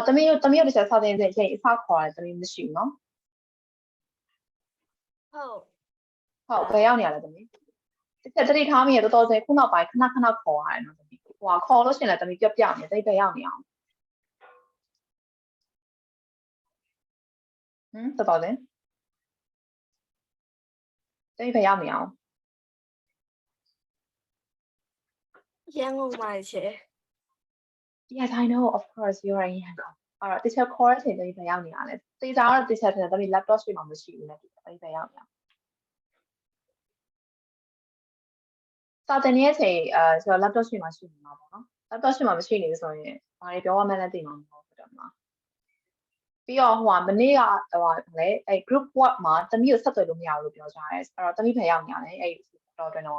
သမီးတို့တစ်ချက်စောင့်နေတဲ့အချိန်အစခေါ်တယ်သမီးမရှိဘူးနော် ဟုတ် ဟုတ်ဘယ်ရောက်နေရလဲသမီးတစ်ချက်တတိထားမိရတော်တော်စင်ခုနောက်ပိုင်းခဏခဏခေါ်ရတယ်နော်သမီးဟိုခေါ်လို့ရှိရင်လည်းသမီးပြပြနေတိတ်ပဲရောက်နေအောင်တော်တော်စင်တိတ်ပဲရောက်နေအောင် ရန်ကုန်မှာရှင် Yes I know of course you are in Yangon အဲ့တော့တစ်ချက်ခေါ်တဲ့အချိန်သမီးပဲရောက်နေရလဲတေချာတော့တစ်ချက်တည်းသမီး laptop ရှိမှမရှိဘူးနဲ့သမီးပဲရောက်နေအောင်စာတင်ရဲ့အချိန်ဆိုတော့ laptop ရှိမှရှိနေမှာပေါ့နော် laptop ရှိမှမရှိနေဆိုရင်ဘာတွေပြောရမှန်းလည်းသိမှာမဟုတ်ဘူးတော့မလားပြီးတော့မနေ့ကလေအဲ့ group work မှာသမီးကိုဆက်သွယ်လို့မရဘူးလို့ပြောကြတယ်အဲ့တော့သမီးပဲရောက်နေရတယ်အဲ့တော့တွင်တော့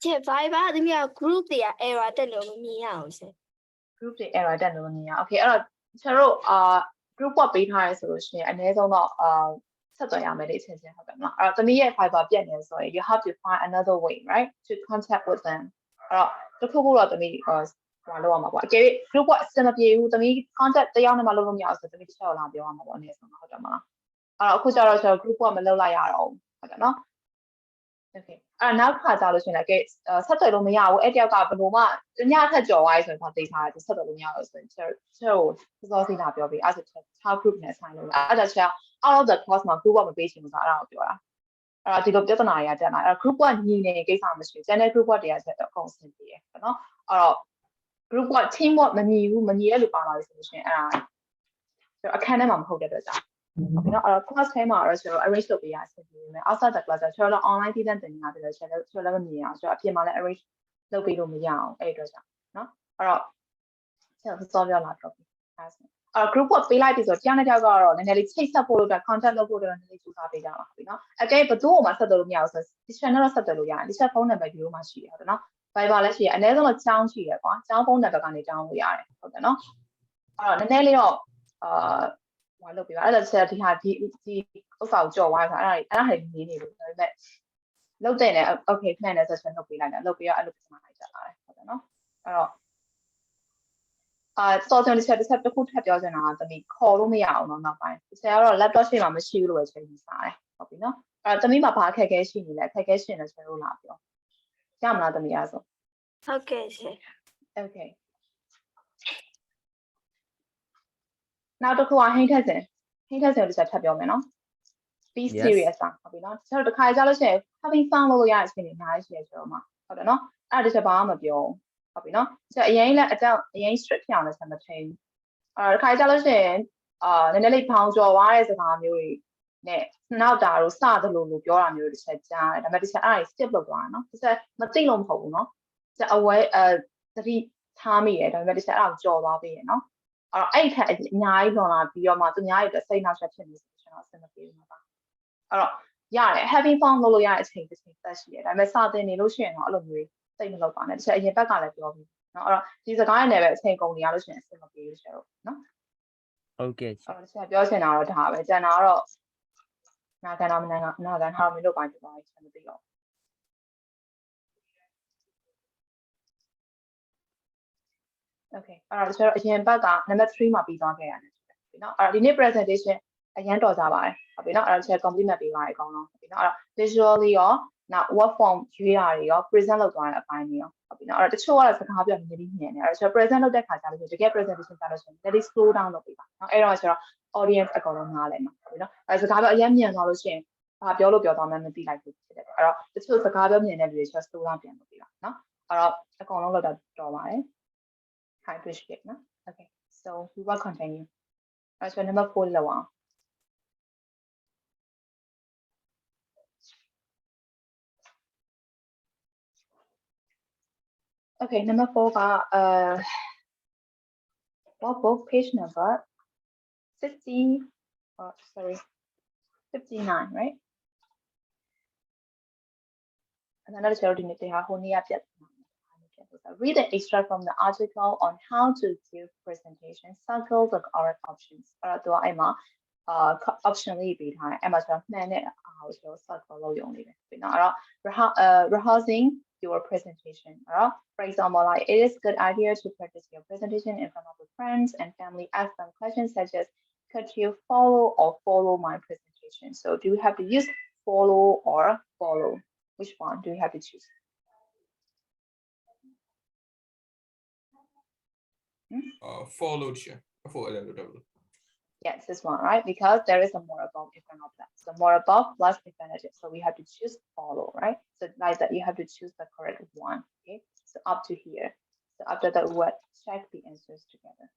ရှင် Viber သမီးက group တွေက error တက်လို့မမြင်ရအောင်ရှင် group တွေ error တက်လို့မမြင်ရ okay အဲ့တော့ကျွန်တော်တို့group work ပေးထားရဲဆိုလို့ရှိရင်အနည်းဆုံးတော့ဆက်သွယ်ရမယ်လေအချင်းချင်းဟုတ်တယ်မလားအဲ့တော့သမီးရဲ့ Viber ပြတ်နေဆိုရင် you have to find another way right to contact with them အဲ့တော့တခုခုတော့သမီးဟိုလောက်ရမှာပေါ့အကယ်၍ group work အဆင်မပြေဘူးသမီး contact တယောက်နဲ့မှလုပ်လို့မရအောင်ဆိုသမီးတစ်ချက်လာပြောရမှာပေါ့အနည်းဆုံးဟုတ်တယ်မလားအဲ့တော့အခုကျတော့ကျွန်တော် group work မလုပ်လိုက်ရတော့ဘူးဟုတ်တယ်နော် okay အဲ့နောက်ခါကြလို့ရှိရင်လည်းဆက်သွယ်လို့မရဘူးအဲ့တယောက်ကဘယ်လိုမှညထက်ကြော်သွားပြီဆိုရင်ဒါသိထားတယ်ဆက်သွယ်လို့မရဘူးဆိုရင်ကျွန်တော်စောစီလာပြောပြီးအဲ့ဒါချက် group နဲ့ဆိုင်လို့အဲ့ဒါချက် out of the course မှာ group ကမပေးချင်ဘူးဆိုတော့အဲ့ဒါကိုပြောတာအဲ့တော့ဒီလိုပြဿနာတွေကတက်လာအဲ့ group ကညီနေကိစ္စမရှိဘူး channel group တွေကချက်တော့အကုန်ဆင်ပြေတယ်နော်အဲ့တော့ group က team work မညီဘူးမညီတဲ့လူပါလာပြီဆိုလို့ရှိရင်အဲ့ဒါကျွန်တော်အခန်းထဲမှာမဟုတ်တဲ့အတွက်ကြောင့်ဟုတ်ပြီနော်အဲ့တော့ class ထဲမှာတော့ကျွန်တော် arrange လုပ်ပေးရအဆင်ပြေမယ် outside the class ကျွန်တော် online တည်တဲ့တင်နေတာဖြစ်လို့ကျွန်တော်လည်းမမြင်အောင်ကျွန်တော်အပြင်မှာလည်း arrange လုပ်ပေးလို့မရအောင်အဲ့အတွက်ကြောင့်နော်အဲ့တော့ကျွန်တော်စောပြောလာတော့အဲ့ group work ပေးလိုက်ပြီဆိုတော့တရားနဲ့တရားကတော့နည်းနည်းလေးချိတ်ဆက်ဖို့လို့ contact လုပ်ဖို့တော့နည်းနည်းလေးစူးစမ်းပေးကြပါပြီနော်အကဲဘယ်သူ့ကိုမှဆက်သွယ်လို့မရဘူးဆိုတော့ဒီ channel တော့ဆက်သွယ်လို့ရတယ်ဒီ chat phone number ဒီလိုမှရှိတယ်ဟုတ်တယ်နော် Viber လည်းရှိတယ်အနည်းဆုံးတော့ကျောင်းရှိတယ်ကွာကျောင်းဖုန်းနံပါတ်ကနေကျောင်းလို့ရတယ်ဟုတ်တယ်နော်အဲ့တော့နည်းနည်းလေးတော့ဟိုလုပ်ပြပါအဲ့ဒါဆက်ဒီဟာဒီဥစ္စာကိုကြော်သွားဆိုအဲ့ဒါဟဲ့နေနေလို့ဒါပေမဲ့လုပ်တဲ့နဲ့ okay plan နဲ့ session လုပ်ပေးလိုက်တာလုပ်ပြီးတော့အဲ့လိုပြဿနာလိုက်ကြလာတယ်ဟုတ်တယ်နော်အဲ့တော့စောစောတစ်ချက်တစ်ခုထပ်ပြောချင်တာကသမီးခေါ်လို့မရအောင်တော့နောက်ပိုင်းဆရာကတော့ laptop ရှိမှမရှိဘူးလို့ပဲချိန်ပြီးစားတယ်ဟုတ်ပြီနော်အဲ့တော့သမီးမှာဘာအခက်အခဲရှိနေလဲအခက်အခဲရှိနေလဲကျွန်တော်လာပြောရမလားသမီးအားဆို ဟုတ်ကဲ့ရှင် okay နောက်တစ်ခုကဟိန်းထက်စင်တစ်ချက်ထပ်ပြောမယ်နော် be serious ဟုတ်ပြီနော်ကျွန်တော်တစ်ခါကြာလို့ရှိရင် having fun လို့ရတဲ့အချိန်တွေအများကြီးရှိရကျွန်တော်မှာဟုတ်တယ်နော်အဲ့ဒါတစ်ချက်ဘာမှမပြောဟုတ်ပြီနော်ကျွန်တော်အရင်လည်းအရင် strict ဖြစ်အောင်လည်းဆက်မထိန်တစ်ခါကြာလို့ရှိရင်နည်းနည်းလေးဘောင်ကျော်သွားတဲ့စကားမျိုးတွေနဲ့နောက်တာတို့စသလိုလိုပြောတာမျိုးတွေတစ်ချက်ကြားတယ်ဒါပေမဲ့တစ်ချက်အဲ့ဒါ skip လုပ်သွားတာနော်တစ်ချက်မသိလို့မဟုတ်ဘူးနော်ကျွန်တော် aware သတိထားမိတယ်ဒါပေမဲ့တစ်ချက်အဲ့ဒါကိုကြော်သွားပြီရယ်နော်အဲ့ထက်အများကြီးလွန်လာပြီးတော့မှသူများရဲ့စိတ်နှောက်ယှက်ဖြစ်နေဆိုကျွန်တော်အဆင်မပြေဘူးမှာပါအဲ့တော့ရတယ် having fun လုပ်လို့ရတဲ့အချိန်တစ်ချိန်သက်ရှိတယ်ဒါပေမဲ့စာသင်နေလို့ရှိရင်တော့အဲ့လိုမျိုးစိတ်မလုပ်ပါနဲ့တစ်ချက်အရင်ဘက်ကလည်းပြောပြီးနော်အဲ့တော့ဒီစကားရနဲ့ပဲအချိန်ကုန်နေရလို့ရှိရင်အဆင်မပြေဘူးဆရာတို့နော်ဟုတ်ကဲ့အဲ့တော့ဆရာပြောချင်တာတော့ဒါပဲကျန်တာကတော့နာခံတော့မလို့ပါကြပါဘူးကျွန်တော်သိတော့ okay အဲ့တော့ကျွန်တော်အရင်ဘက်က number 3မှာပြီးသွားခဲ့ရတယ်ပြီနော်အဲ့တော့ဒီနေ့ presentation အရင်တော်ကြပါတယ်ဟုတ်ပြီနော်အဲ့တော့ကျွန်တော် compliment ပေးပါရအကောင်းဆုံးဟုတ်ပြီနော်အဲ့တော့ visually ရောနောက် work form ရွေးတာတွေရော present လုပ်သွားတဲ့အပိုင်းတွေရောဟုတ်ပြီနော်အဲ့တော့တချို့ကတော့စကားပြောနေပြီးညံနေအဲ့တော့ကျွန်တော် present လုပ်တဲ့ခါကျလို့တကယ် presentation ကြလို့ရှိရင် very slow down လုပ်ပေးပါနော်အဲ့တော့ကျွန်တော် audience အကောင်လုံးနားလည်မှာဟုတ်ပြီနော်အဲ့စကားပြောအရင်ညံသွားလို့ရှိရင်ဘာပြောလို့ပြောသွားမှန်းမသိလိုက်ဘူးဖြစ်တယ်အဲ့တော့တချို့စကားပြောမြင်တဲ့လူတွေကျွန်တော် slow down ပြန်လုပ်ပေးပါနော်အဲ့တော့အကောင်လုံးလောက်တော့တော်ပါတယ်I appreciate it. No? Okay, so we will continue. So number 4 là wow. Okay, number 4 ka what book page number 60 sorry 59, right? Another charity need to have read the extract from the article on how to give presentation. Circle the correct options. အဲ့တော့သူကအဲ့မှာoption လေးပေးထားတယ်။အဲ့မှာကျွန်တော်မှန်တဲ့အားကိုကျွန်တော် circle လုပ်ရုံလေးပဲ။ပြီးတော့အဲ့တော့ rehearsing your presentation. အဲ့တော့ for example, like it is good idea to practice your presentation in front of your friends and family. Ask them questions such as, could you follow my presentation? So do you have to use follow or follow? Which one do you have to choose? Follow chair. Follow. Yes, this one, right? Because there is a more above in front of that. So more above plus infinitive. So we have to choose follow, right? So like that, you have to choose the correct one. Okay. So up to here. So after that word, check the answers together.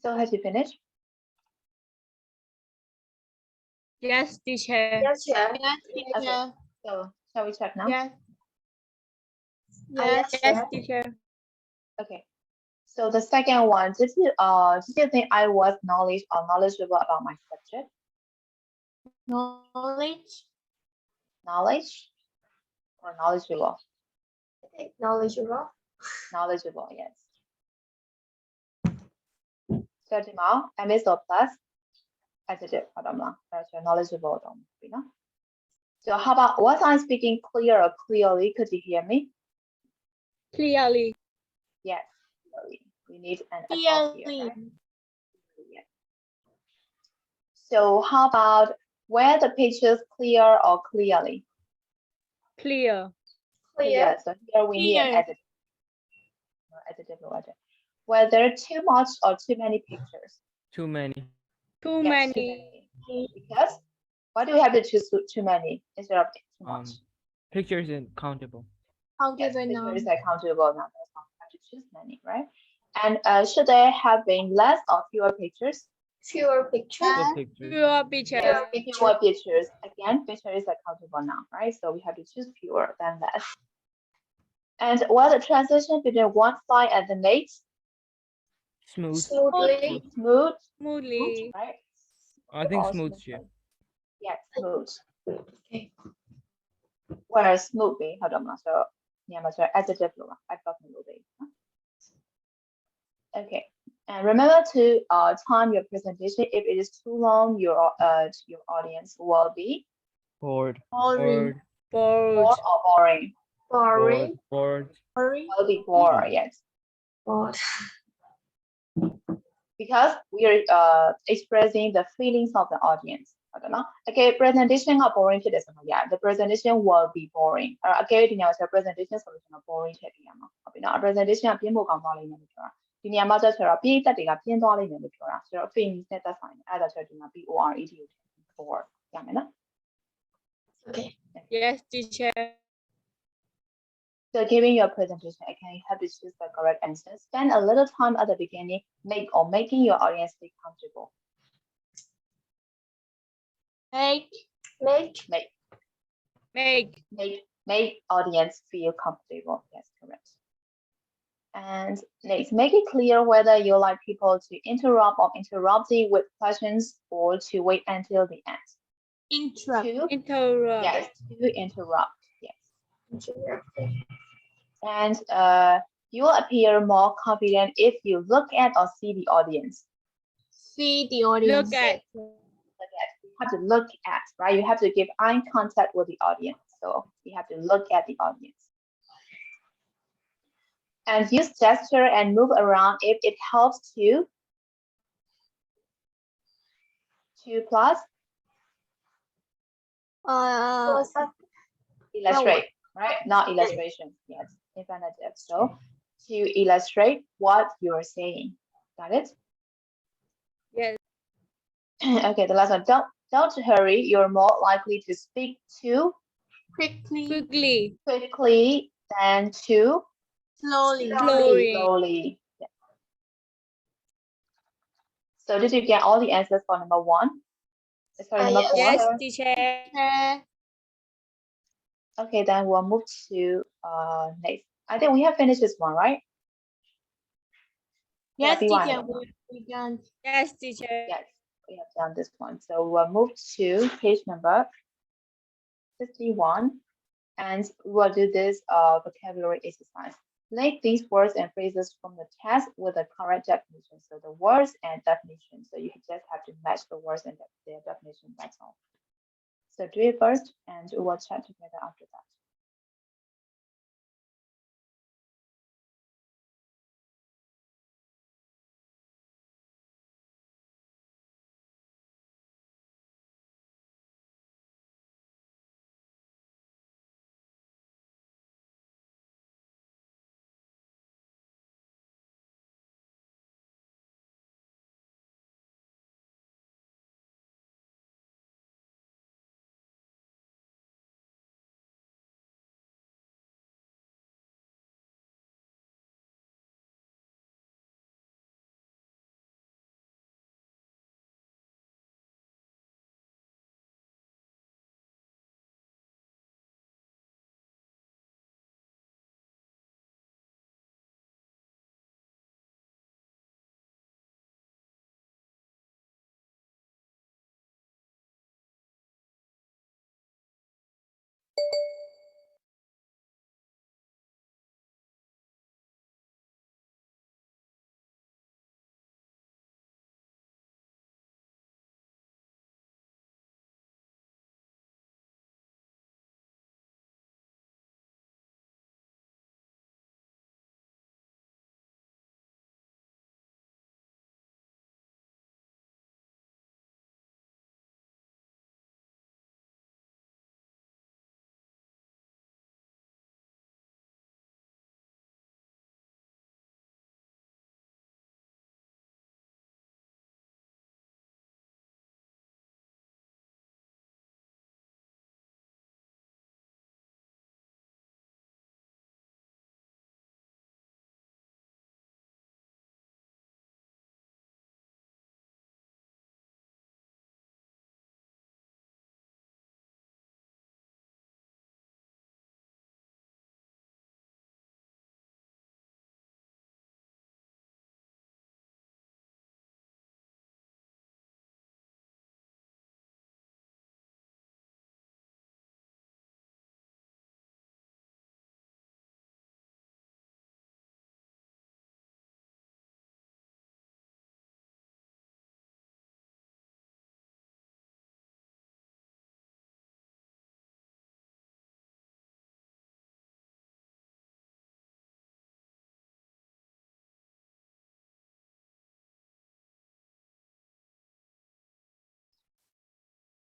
So has you finished? Yes, teacher. Yes, sir. Yes, teacher. So shall we check now? Yes. Yes, Yes. Yes, sir. teacher. Okay. So the second one, did you think I was knowledgeable about my subject? Knowledge. Knowledge or knowledgeable? Knowledgeable. Knowledgeable, yes. Third mal, MS or plus adjective knowledgeable So how about was I speaking clear or clearly? Could you hear me? Clearly. Yes, clearly. We need an adverb here, Clearly. right? Yeah. So how about were the pictures clear or clearly? Clear. Clear. So here we need an Clear. adjective. Adjective or adjective. Were there too much or too many pictures? Too many. Too Yes, too many. many. Because why do we have to choose too many instead of too much? Pictures and countable. Yes, Countable pictures noun. are countable now. That's why we have to choose many, right? And should there have been less or fewer pictures? Fewer pictures. Yes. Pictures. Fewer pictures. Yes, fewer pictures. Again, pictures are countable now, right? So we have to choose fewer than less. And what the transition between one slide and the next? Smooth. Smoothly. Smooth, Smoothly. right? I think Or smooth, smoothly? yeah. Yes, smooth. Okay. Whereas smoothly, hold on, so yeah, but adjective I thought smoothly. Okay, and remember to time your presentation. If it is too long, your audience will be Bored. Boring. Bored. bored or boring. Boring. Bored. Boring. Will be bored, yes, Bored. because we are expressing the feelings of the audience. I don't know. Okay, presentation are boring to this one. Yeah, the presentation will be boring. Okay, ဒီနေရာမှာ presentation ဆိုလို့ကျွန်တော် boring ထည့်ပြရမှာဟုတ်ပြီနော် presentation ကပြင်းဖို့ကောင်းသွားလိမ့်မယ်လို့ပြောတာဒီနေရာမှာကျဆိုတော့ပြည့်တက်တွေကပြင်းသွားလိမ့်မယ်လို့ပြောတာဆိုတော့ feelings နဲ့သက်ဆိုင်တယ်အဲ့ဒါဆိုတော့ဒီမှာ bored ကိုထည့် bored ရမယ်နော် Okay. Yes, teacher. So giving your presentation, again, you have to choose the correct answer. Spend a little time at the beginning, making your audience feel comfortable. Make. Make audience feel comfortable. Yes, correct. And next, make it clear whether you like people to interrupting with questions or to wait until the end. Interrupt. Interrupt. Yes, to interrupt. Yes. And you will appear more confident if you look at or see the audience. See the audience. Look at. You have to look at, right? You have to give eye contact with the audience. So you have to look at the audience. And use gesture and move around if it helps to plus illustrate, right? Not illustration. Yes, infinitive. So to illustrate what you're saying. Got it? Yes. Okay, the last one. Don't hurry. You're more likely to speak too quickly. than to Slowly. slowly. Yeah. So did you get all the answers for number one? Sorry, number Yes, 4. Yes, teacher. Okay, then we'll move to next. I think we have finished this one, right? Yes, Yeah, B1. teacher. We done. Yes, teacher. Yes, we have done this one. So we'll move to page number 51, and we'll do this vocabulary exercise. Link these words and phrases from the test with the correct definition. So the words and definition. So you just have to match the words and their definition. That's all. So do it first, and we'll chat together after that.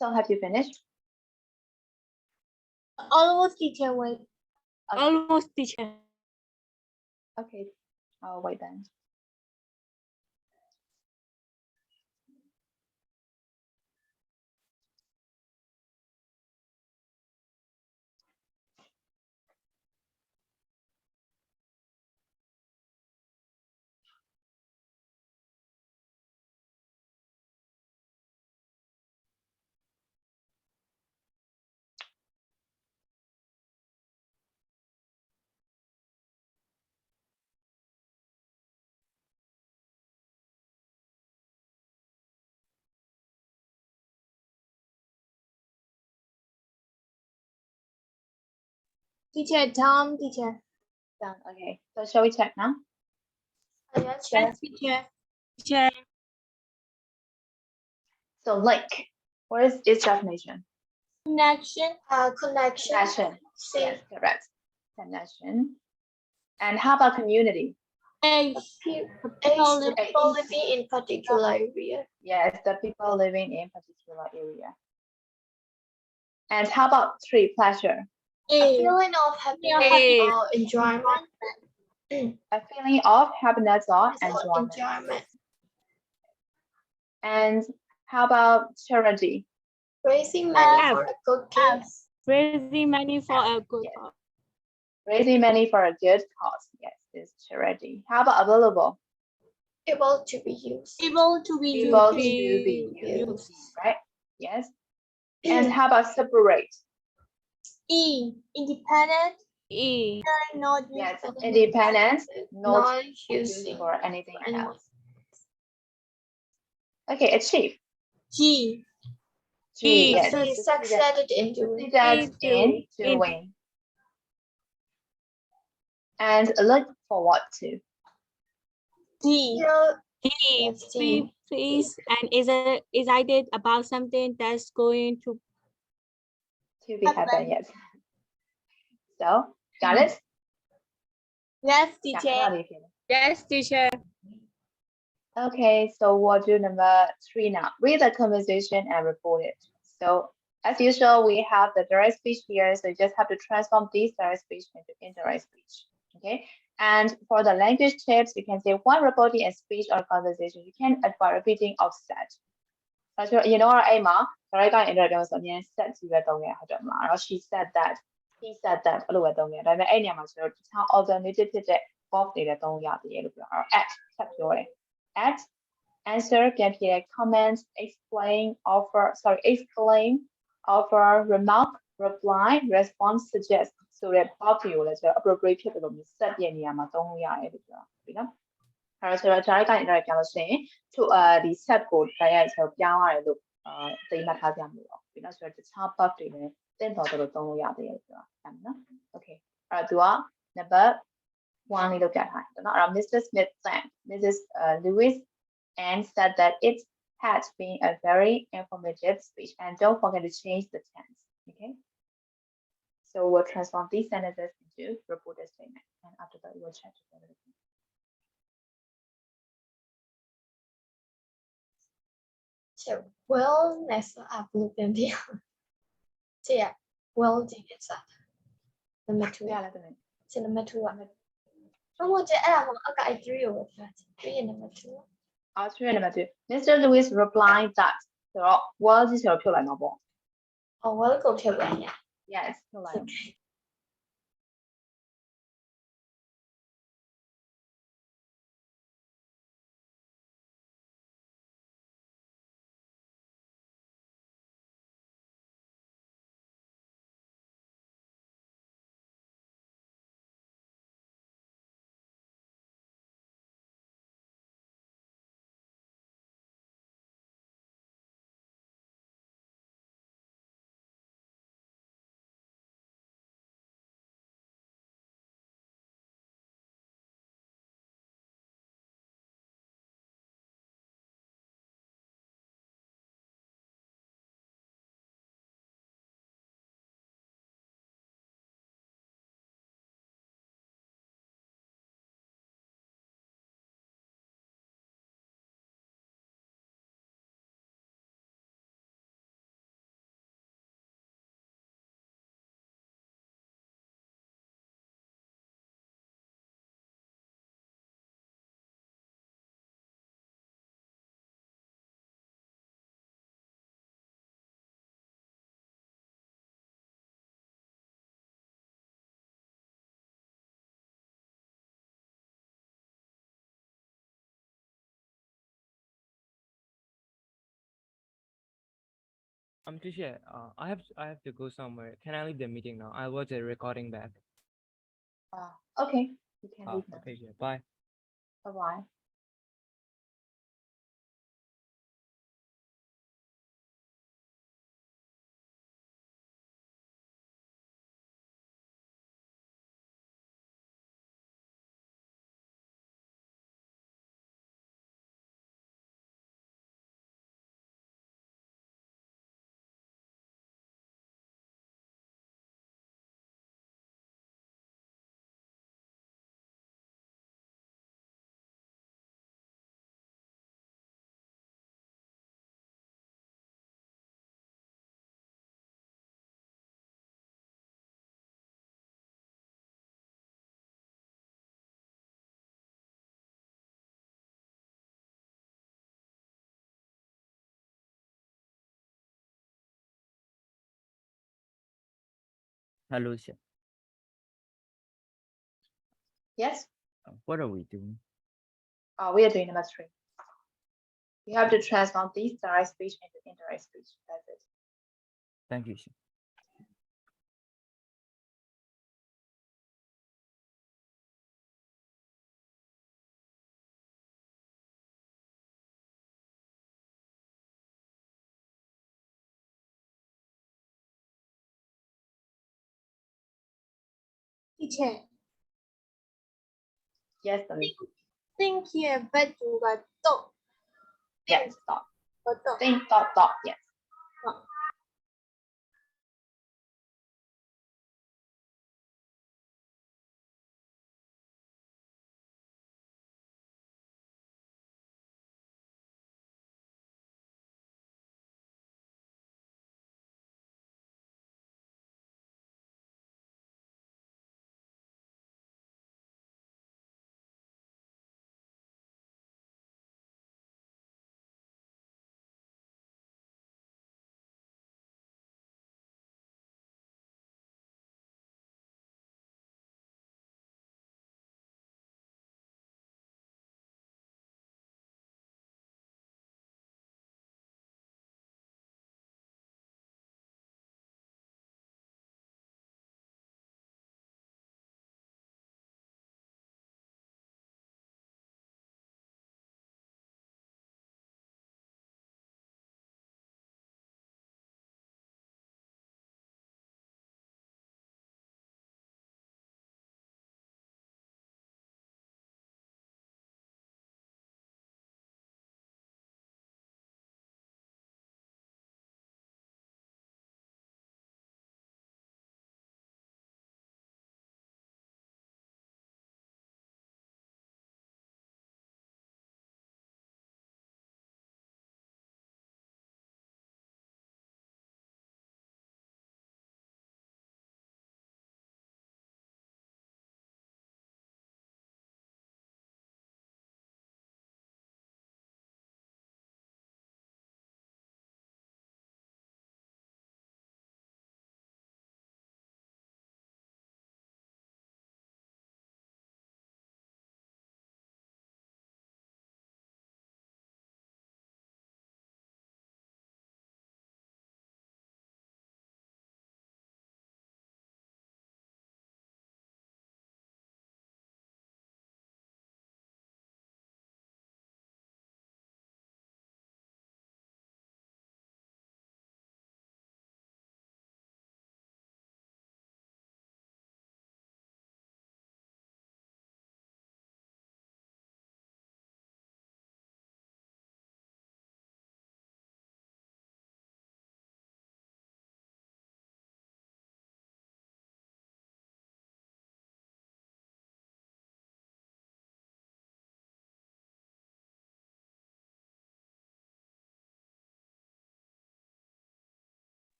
So have you finished? Almost, teacher. Wait. Okay. Almost, teacher. Okay. I'll wait then. Teacher, Tom, teacher. Done. Okay. So shall we check now? Yes, teacher. Teacher. So link. What is its definition? Connection. Connection. Connection. See. Yes, correct. Connection. And how about community? Age. Age the people living in particular area. Yes, the people living in particular area. And how about three, pleasure? A feeling of happiness or enjoyment. A feeling of happiness or enjoyment. Enjoyment. And how about charity? Raising money for a good cause. Raising money for a good Yes. cause. Raising money for a good cause. Yes, is charity. How about available? Able to be used. Able to be Able to used. be used, right? Yes. And how about separate? E. Independent. E. Not Yes, used. independent, not Not used using for anything anyone. else. Okay, achieve. G. G, yes. Be succeeded in doing. Succeeded in doing. And look forward to. D. D. Yes, D. Please and is excited about something that's going to To be happen, yes. So, got it? Yes, Yeah, teacher. how do you feel? Yes, teacher. Okay, so we'll do number 3 now. Read the conversation and report it. So, as usual, we have the direct speech here, so you just have to transform this direct speech into indirect speech. Okay, and for the language tips, you can say when reporting a speech or conversation, you can add by repeating of set. ဆိုတော့အရင်တော့အဲ့မှာ direct က indirect ပြောဆိုအမြင် set ကြီးပဲသုံးခဲ့ဟုတ်တယ်မလားအဲ့တော့ she said that he said that အဲ့လိုပဲသုံးခဲ့ဒါပေမဲ့အဲ့နေရာမှာကျွန်တော်တခြား alternative ဖြစ်တဲ့ verb တွေလည်းသုံးရသေးတယ်လို့ပြောအဲ့တော့ at ဆက်ပြောတယ် at answer ပြန်ဖြေတယ် comment explain offer exclaim offer remark reply response suggest ဆိုတဲ့ verb တွေကိုလည်းကျွန်တော် appropriate ဖြစ်တယ်လို့မျိုး set ရဲ့နေရာမှာသုံးလို့ရတယ်လို့ပြောပြီနော်အဲ့တော့ direct က indirect ပြောလို့ရှိရင်ဒီ set ကို direct ဆိုပြောင်းရတယ်လို့သိမှတ်ထားကြမှာပေါ့ပြီးတော့ဆိုတော့တခြား verb တွေလည်းတင့်တော်တော်သုံးလို့ရသေးတယ်ဆိုတာဟုတ်နော် okay အဲ့တော့သူက number 1လေးလောက်ပြထားတယ်နော်အဲ့တော့ Mr. Smith thanked Mrs. Lewis and said that it had been a very informative speech and don't forget to change the tense okay so we'll transform these sentences into reported statement and after that we'll check together So, well, next up look in the so yeah, well, it's number 2. yeah let me So number 2. I want to add I agree with that. 3 and number 2. Austrian number 2 Mr. Lewis replied that ဆိုတော့ well ကြီးဆိုတော့ဖြုတ်လိုက်မှာပေါ့ Oh, well, go to it. Yeah. yes ဖြုတ်လိုက် Okay. Teacher, I have to go somewhere. Can I leave the meeting now? I'll watch the recording back. Okay, you can leave now. Okay, teacher. Bye. Bye bye. Hello, sir. Yes, What are we doing? we are doing number 3. You have to transform this direct speech into indirect speech. That's it. Thank you, sir. Teacher, Yes, David. think here, but you got dog. Yes, dot. Dot. Think dot dot. Yes.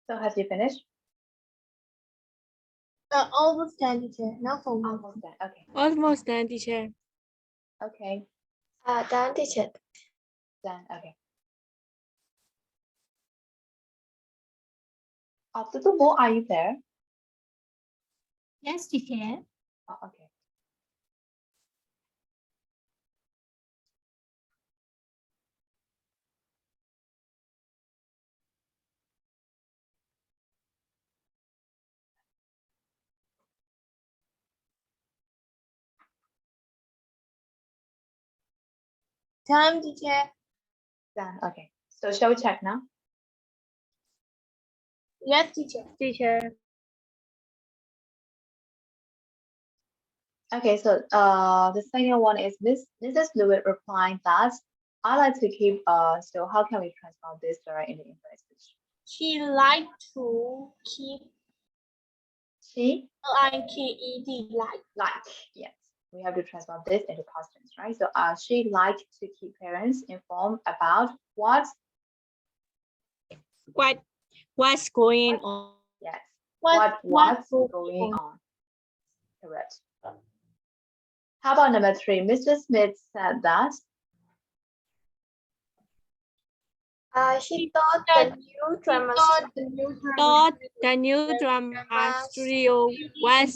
So have you finished? Almost done, teacher. Now for me. Almost done. Okay. Almost done, teacher. Okay. Done, teacher. Done. Okay. Tutubo, are you there? Yes, teacher. Oh, okay. Done, teacher. Done. Okay. So shall we check now? Yes, teacher. Teacher. Okay, so the second one is Mrs. Lewin replying that I like to keep so how can we transform this direct into infinite speech? She liked to keep She L-I-K-E-D like, yes. We have to transform this into past tense, right? So she liked to keep parents informed about what's Going on? yes. What's What's going on? Correct. How about number 3? Mr. Smith said that She thought the new drama Thought the new drama studio was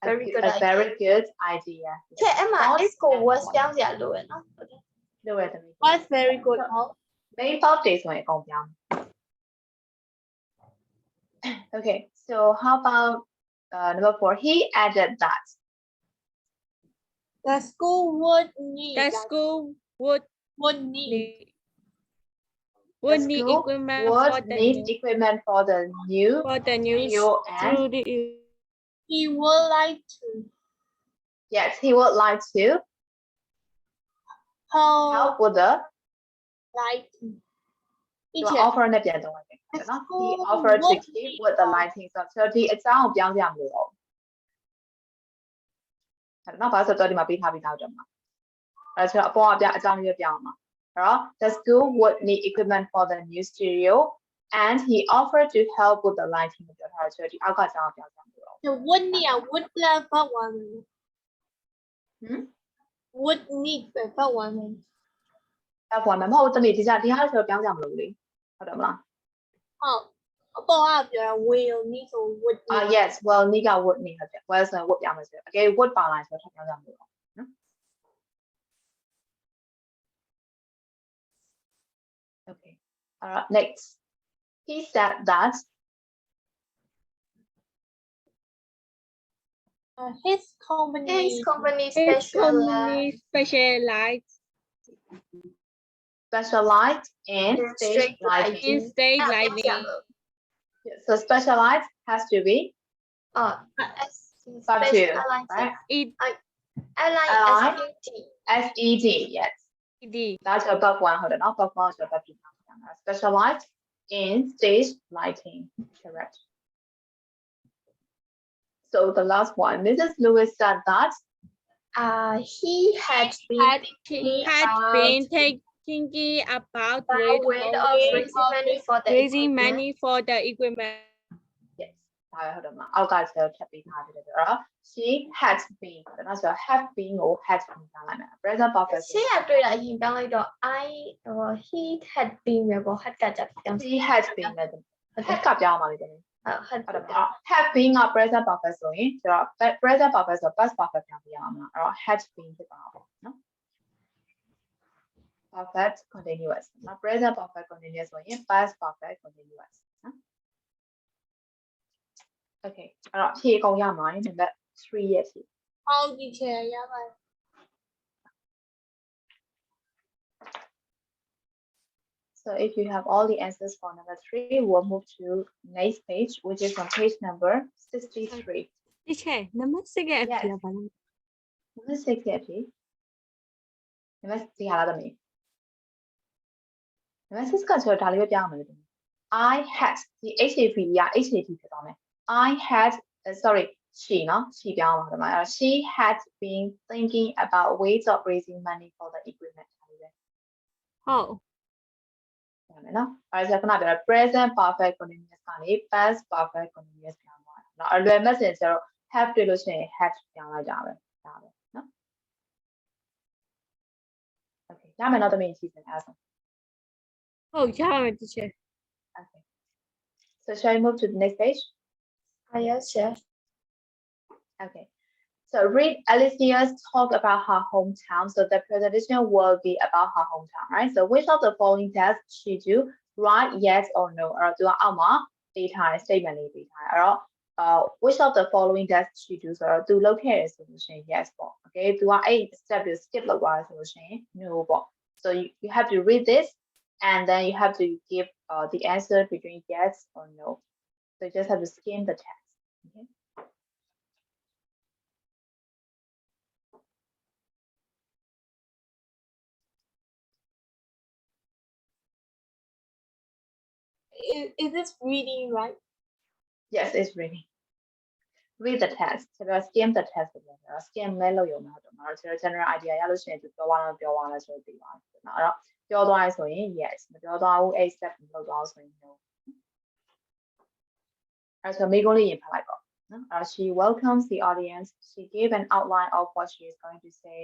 very good a idea. very good idea. Thế em mà Thought Echo and was what? down there luôn đó. Lưu về từ mình. was very good. Mấy thought is ngoài công nhận. Okay, so how about number 4? He added that The school would need the school would need need school equipment would need equipment for the new studio and studio. he would like to yes, he would like to help with the lighting. the Teacher, offer 那邊同我哋係啦。He offered to keep with the lighting. So 啲 exam 表樣唔咯。係啦，把實在啲咪俾他啫嘛。而且幫我表 exam 呢表嘛。Right? The school would need equipment for the new studio, and he offered to help with the lighting. 就係啲 outcome 表樣唔咯。 the would need a would plan for one. Would need for one. 但係咪好特別？其實啲喺度表樣唔咯哩，係咪啦？ Oh, about your will need or would need. Yes, well, 呢個 would 呢個啫 ，well 係 would 有咪先 ？Okay, would 擺嚟就出表樣唔咯。Okay, all right, next. He said that His company specialized in stage lighting. Stage lighting. So specialized has to be part 2, right? SED, yes. That's above 100, not above 100, above 200. Specialized in stage lighting, correct. So the last one, Mrs. Lewis said that He had been thinking about way of raising money for the raising money for the equipment. yes. She had been, so have been or had been present perfect. She had been là gì đang lấy đó he had been về bộ hết cả chặt chắn. She had been had gặp nhau mà đi đến. Have been a present perfect ဆိုရင်ကျွန်တော် present perfect ဆို past perfect ပြန်ပြရအောင်အဲ့တော့ had been ဖြစ်ပါအောင်နော် perfect continuous နော် present perfect continuous ဆိုရင် past perfect continuous နော် okay အဲ့တော့ဖြည့်ကုန်ရမှာနံပါတ်3ရဲ့ဖြည့် How teacher, yeah. So if you have all the answers for number 3, we'll move to next page, which is on page number 63. Teacher, number 6 Yes. Number 6 ရဲ့ဖြည့် number 6ဟာလားတမီး number 6ကဆိုတော့ဒါလေးပဲပြောင်းမယ်လို့ I had ဒီ HAP က HAT ဖြစ်သွားမယ် I had sorry she နော် she ပြောင်းပါတော့ she had been thinking about ways of raising money for the equipment ဒါလေးပဲ ဟုတ် ဟုတ်မယ်နော်အဲဒါဆိုခဏပြော present perfect continuous ကနေ past perfect continuous ပြောင်းသွားတာနော်အလွယ်မဲ့စင်ဆိုတော့ have တွေ့လို့ရှိရင် had ပြောင်းလိုက်ကြပဲဒါပဲနော် okay ရမယ်နော်တမီးကြည့်စင်အဲ့ဒါ ဟုတ်ရပါမယ် teacher. Okay. So shall we move to the next page? Yes, chef. Okay. So read Alicia's talk about her hometown. So the presentation will be about her hometown, right? So which of the following tasks she do? Write yes or no. Or do our data statement or which of the following does she do ဆိုတော့သူလုပ်ခဲ့ရဆိုလို့ရှိရင် yes ပေါ့ okay သူကအဲ့ step ကို skip လုပ်သွားတယ်ဆိုလို့ရှိရင် no ပေါ့ so you have to read this and then you have to give the answer between yes or no, so you just have to skim the text. Okay. Is this reading right? Yes, it's reading. Read the text. ဆိုတော့ skim the text ဆိုတော့ skim မဲလုပ်ရုံနဲ့ဟုတ်တယ်မဟုတ် general idea ရလို့ရှိရင်သူပြောသွားလဲဆိုတော့သိပါတယ်နော်အဲ့တော့ပြောသွားရဲဆိုရင် yes မပြောသွားဘူးအဲ့ step မလုပ်သွားဘူးဆိုရင် no အဲ့ဆိုမိကုန်းလေးရင်ဖတ်လိုက်ပေါ့နော်အဲ့ she welcomes the audience. She gave an outline of what she is going to say.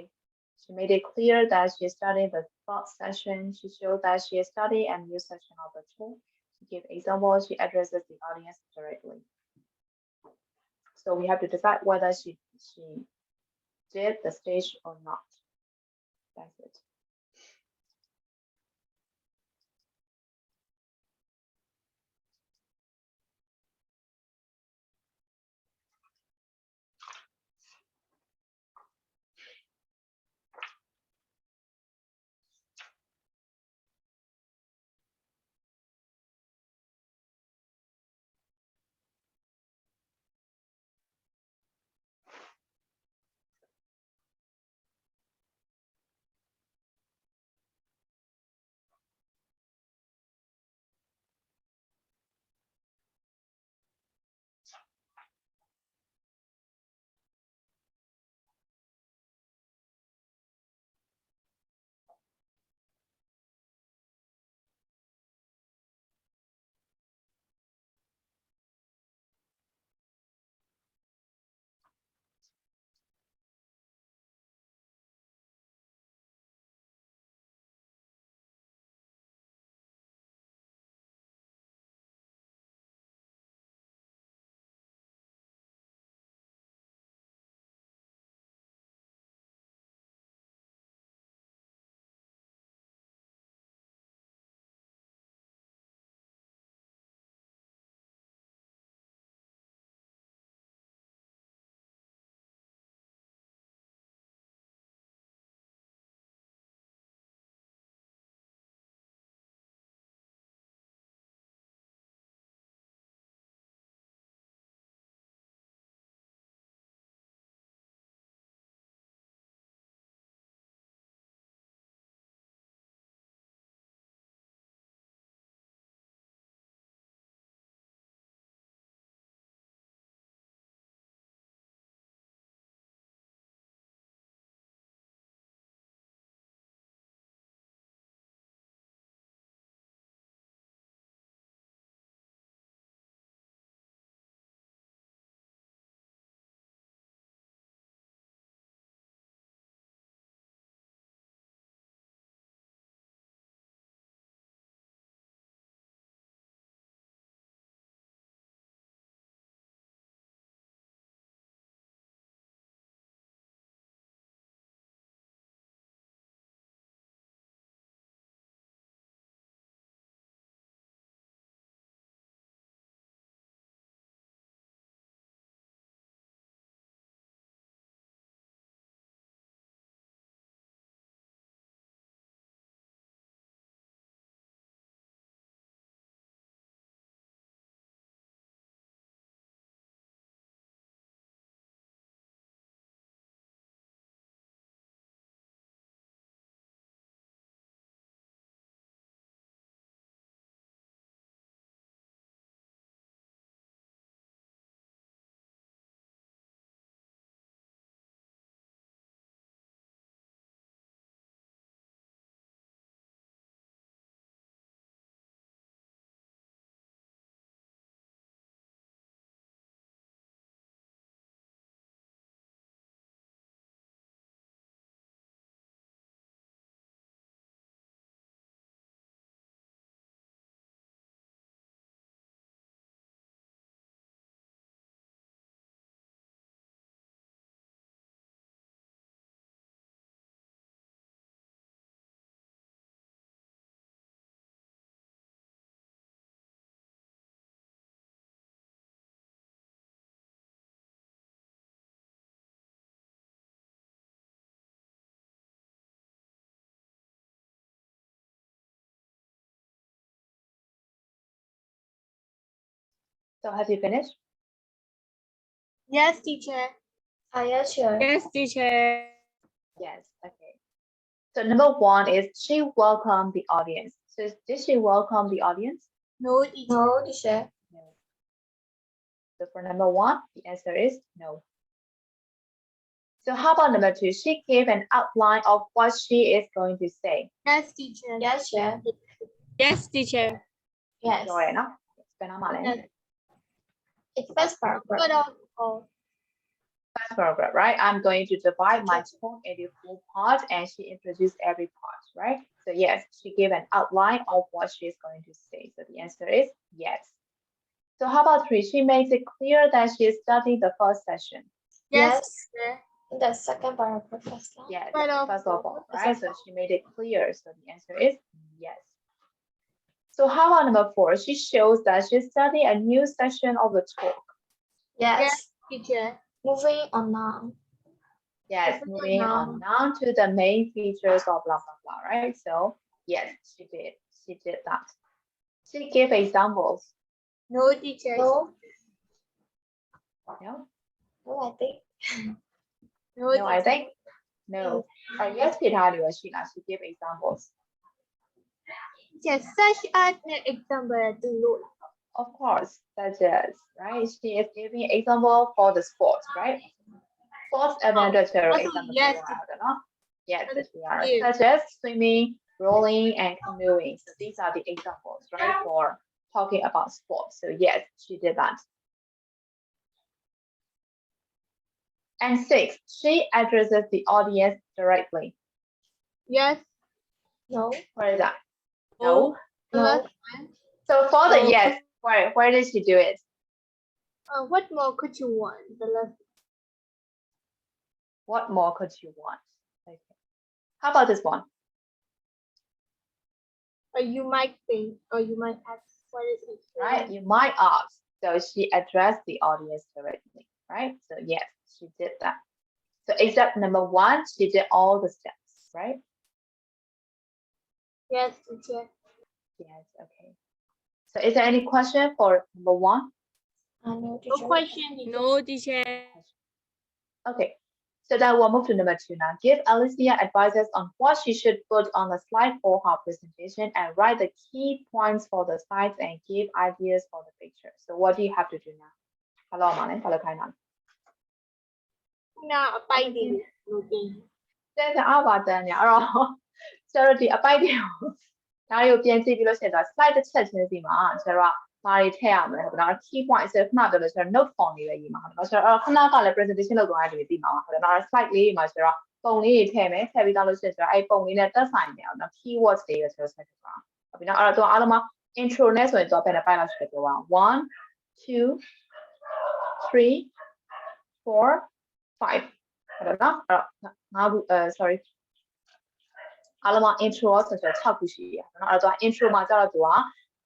She made it clear that she studied the thought session. She showed that she studied a new section of the talk. She gave examples. She addresses the audience directly. So we have to decide whether she did the stage or not. That's it. So have you finished? Yes, teacher. Yes, sure. Yes, teacher. Yes, okay. So number 1 is she welcomed the audience. So did she welcome the audience? No, teacher. No, teacher. No. So for number 1, the answer is no. So how about number 2? She gave an outline of what she is going to say. Yes, teacher. Yes, sure. Yes, teacher. Yes. Rồi nó. Cái nào mà lại? Yes. It's first paragraph. Good of First paragraph, right? I'm going to divide my talk into 4 parts and she introduced every part, right? So yes, she gave an outline of what she's going to say. So the answer is yes. So how about 3? She makes it clear that she is studying the first session. Yes, teacher. The second paragraph first. Yes, Right off. first of all, right? So she made it clear. So the answer is yes. So how about number 4? She shows that she's studying a new section of the talk. Yes. Teacher. Moving on now. Yes, moving on now to the main features of blah, blah, blah, right? So yes, she did. She did that. She gave examples. No, teacher. No. No? No, I think. No, I think. No. Yes, she gave examples. Just such as an example to Of course, such as, right? She is giving example for the sports, right? Sports event example. yes. Yes, Yes. such as swimming, rowing, and canoeing. So these are the examples, right? For talking about sports. So yes, she did that. And 6, she addresses the audience directly. Yes. No. Where is that? No. No. So for the No. yes, where did she do it? What more could you want? The last. What more could you want? Okay. How about this one? Or you might think, or you might ask, what is it? Right? You might ask. So she addressed the audience directly, right? So yes, she did that. So except number 1, she did all the steps, right? Yes, teacher. Yes, okay. So is there any question for number 1? No, No teacher. question. No, teacher. Okay. So then we'll move to number 2 now. Give Alicia advices on what she should put on the slide for her presentation and write the key points for the slides and give ideas for the picture. So what do you have to do now? Hello, Malin. Hello, Kainan. Now, by the routine. တဲ့အားပါတန်းညအဲ့တော့ကျတော့ဒီအပိုက်တွေကိုဒါတွေကိုပြန်ကြည့်ပြီးလို့ရှိရင်ဒါ slide တစ်ချက်ချင်းစီမှာကျတော့ဘာတွေထည့်ရမလဲဟုတ်လား key point ဆိုခဏပြောလို့ကျတော့ note form တွေပဲရေးမှာဟုတ်လားဆိုတော့ခဏကလည်း presentation လုပ်သွားရတယ်ဒီမှာဟုတ်လား slide လေးတွေမှာကျတော့ပုံလေးတွေထည့်မယ်ထည့်ပြီးသားလို့ရှိရင်ကျတော့အဲ့ပုံလေးနဲ့သက်ဆိုင်နေအောင်နော် keywords တွေရဆိုတော့ဆက်သွားဟုတ်ပြီနော်အဲ့တော့အားလုံးမှာ intro နဲ့ဆိုရင်တော့ဘယ်နှပိုင်းလောက်ရှိတယ်ပြောပါ1 2 3 4 5ဟုတ်လားအဲ့တော့sorry အားလုံးမှာ intro ဆိုတော့6ခုရှိရနော်အဲ့တော့ intro မှာကျတော့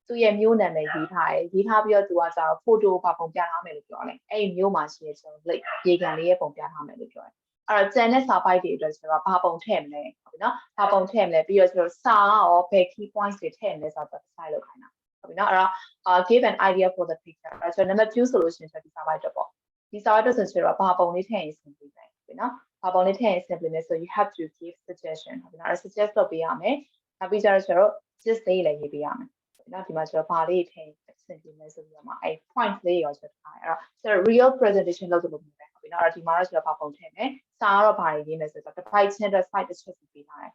သူရဲ့မျိုးနာမည်ရေးထားတယ်ရေးထားပြီးတော့သူကကျတော့ photo ပါပုံပြထားမယ်လို့ပြောတယ်အဲ့ဒီမျိုးမှာရှိရကျွန်တော်ရေကန်လေးရဲ့ပုံပြထားမယ်လို့ပြောတယ်အဲ့တော့ကျန်တဲ့စာပိုက်တွေအတွက်ကျွန်တော်ဘာပုံထည့်မလဲဟုတ်ပြီနော်ဘာပုံထည့်မလဲပြီးတော့ကျွန်တော်စာရောဘယ် key points တွေထည့်မလဲဆိုတော့ decide လုပ်ခိုင်းတာဟုတ်ပြီနော်အဲ့တော့ give an idea for the picture အဲ့တော့ number 2ဆိုလို့ရှိရင်ဒီစာပိုက်တော့ပေါ့ဒီစာပိုက်တော့ဆိုတော့ဘာပုံလေးထည့်ရင်စင်ပြီးတယ်ဟုတ်ပြီနော်ဘာပုံလေးထည့်ရင်စင်ပြီးမယ် so you have to give suggestion ဟုတ်ပြီနော်အဲ့ suggest လုပ်ပေးရမယ်နောက်ပြီးကျတော့ကျွန်တော် just လေးလည်းရေးပေးရမယ်နော်ဒီမှာကျွန်တော်ဘာလေးထည့်စင်ပြီးမယ်ဆိုပြီးတော့မှအဲ့ point လေးရောချက်ထားတယ်အဲ့တော့ကျွန်တော် real presentation လုပ်လို့မျိုးပဲဟုတ်ပြီနော်အဲ့တော့ဒီမှာတော့ကျွန်တော်ဘာပုံထည့်မယ်စာကတော့ဘာရေးမယ်ဆိုတော့တစ်ပိုက်ချင်းတစ် slide တစ်ချက်စီပေးထားတယ်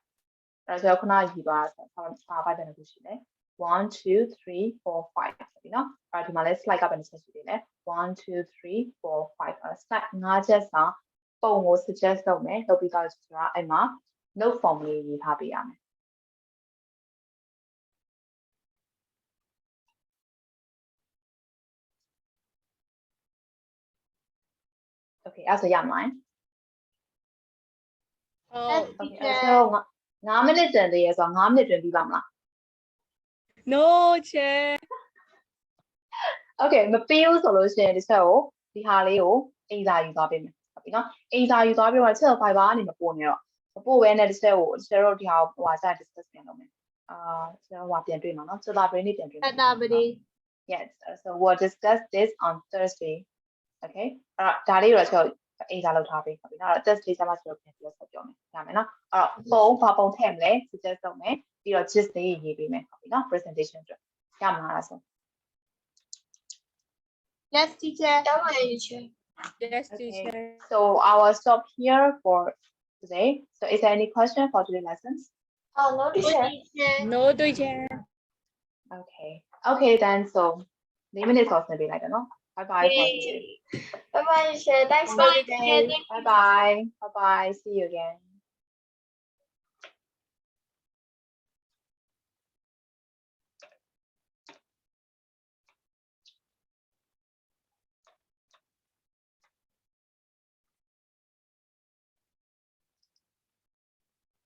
အဲ့တော့ကျွန်တော်ခုနရေးသွားစာပိုက်တဲ့ခုရှိတယ်1 2 3 4 5ဟုတ်ပြီနော်အဲ့တော့ဒီမှာလဲ slide ကဘယ်နှချက်ရှိသေးလဲ1 2 3 4 5အဲ့ slide 5ချက်စာပုံကို suggest လုပ်မယ်လုပ်ပြီးတော့ကျွန်တော်အဲ့မှာ note form လေးရေးထားပေးရမယ်Okay, အဲ့ဆိုရမလား Okay, so 9 minute တန်သေးရဆိုတော့9 minute တွင်ပြီးပါမလား No, chair. Okay မပြီးဘူးဆိုလို့ရှိရင်ဒီချက်ကိုဒီဟာလေးကိုအိမ်စာယူသွားပေးမယ်ဟုတ်ပြီနော်အိမ်စာယူသွားပြီးတော့ချက် fiber ကနေမပို့နေတော့မပို့ဘဲနဲ့ဒီချက်ကိုကျတော့ဒီဟာဟိုဟာစ discuss ပြန်လုပ်မယ်ကျွန်တော်ဟိုပြန်တွေ့မှာနော်စတာဘရင်းလေးပြန်တွေ့မှာ Saturday. Yes, so we'll discuss this on Thursday. Okay. ဒါလေးတော့ကျွန်တော်အေးစားလုပ်ထားပေးပါပြီနော် Thursday ကျမှကျွန်တော်ပြန်ပြီးတော့ဆက်ပြောမယ်ရမယ်နော်အဲ့တော့ဘာပုံထည့်မလဲ suggest လုပ်မယ်ပြီးတော့ gist လေးရေးပေးမယ်ဟုတ်ပြီနော် presentation အတွက်ရမှာလားဆို Yes, teacher. Yes, Okay. So I will stop here for today. So is there any question for today's lessons? Oh, no, teacher. No, teacher. Okay. Okay then. So 4 minutes off maybe like no. Bye bye. Bye bye, teacher. Thanks for the day. Bye bye. Bye bye. See you again.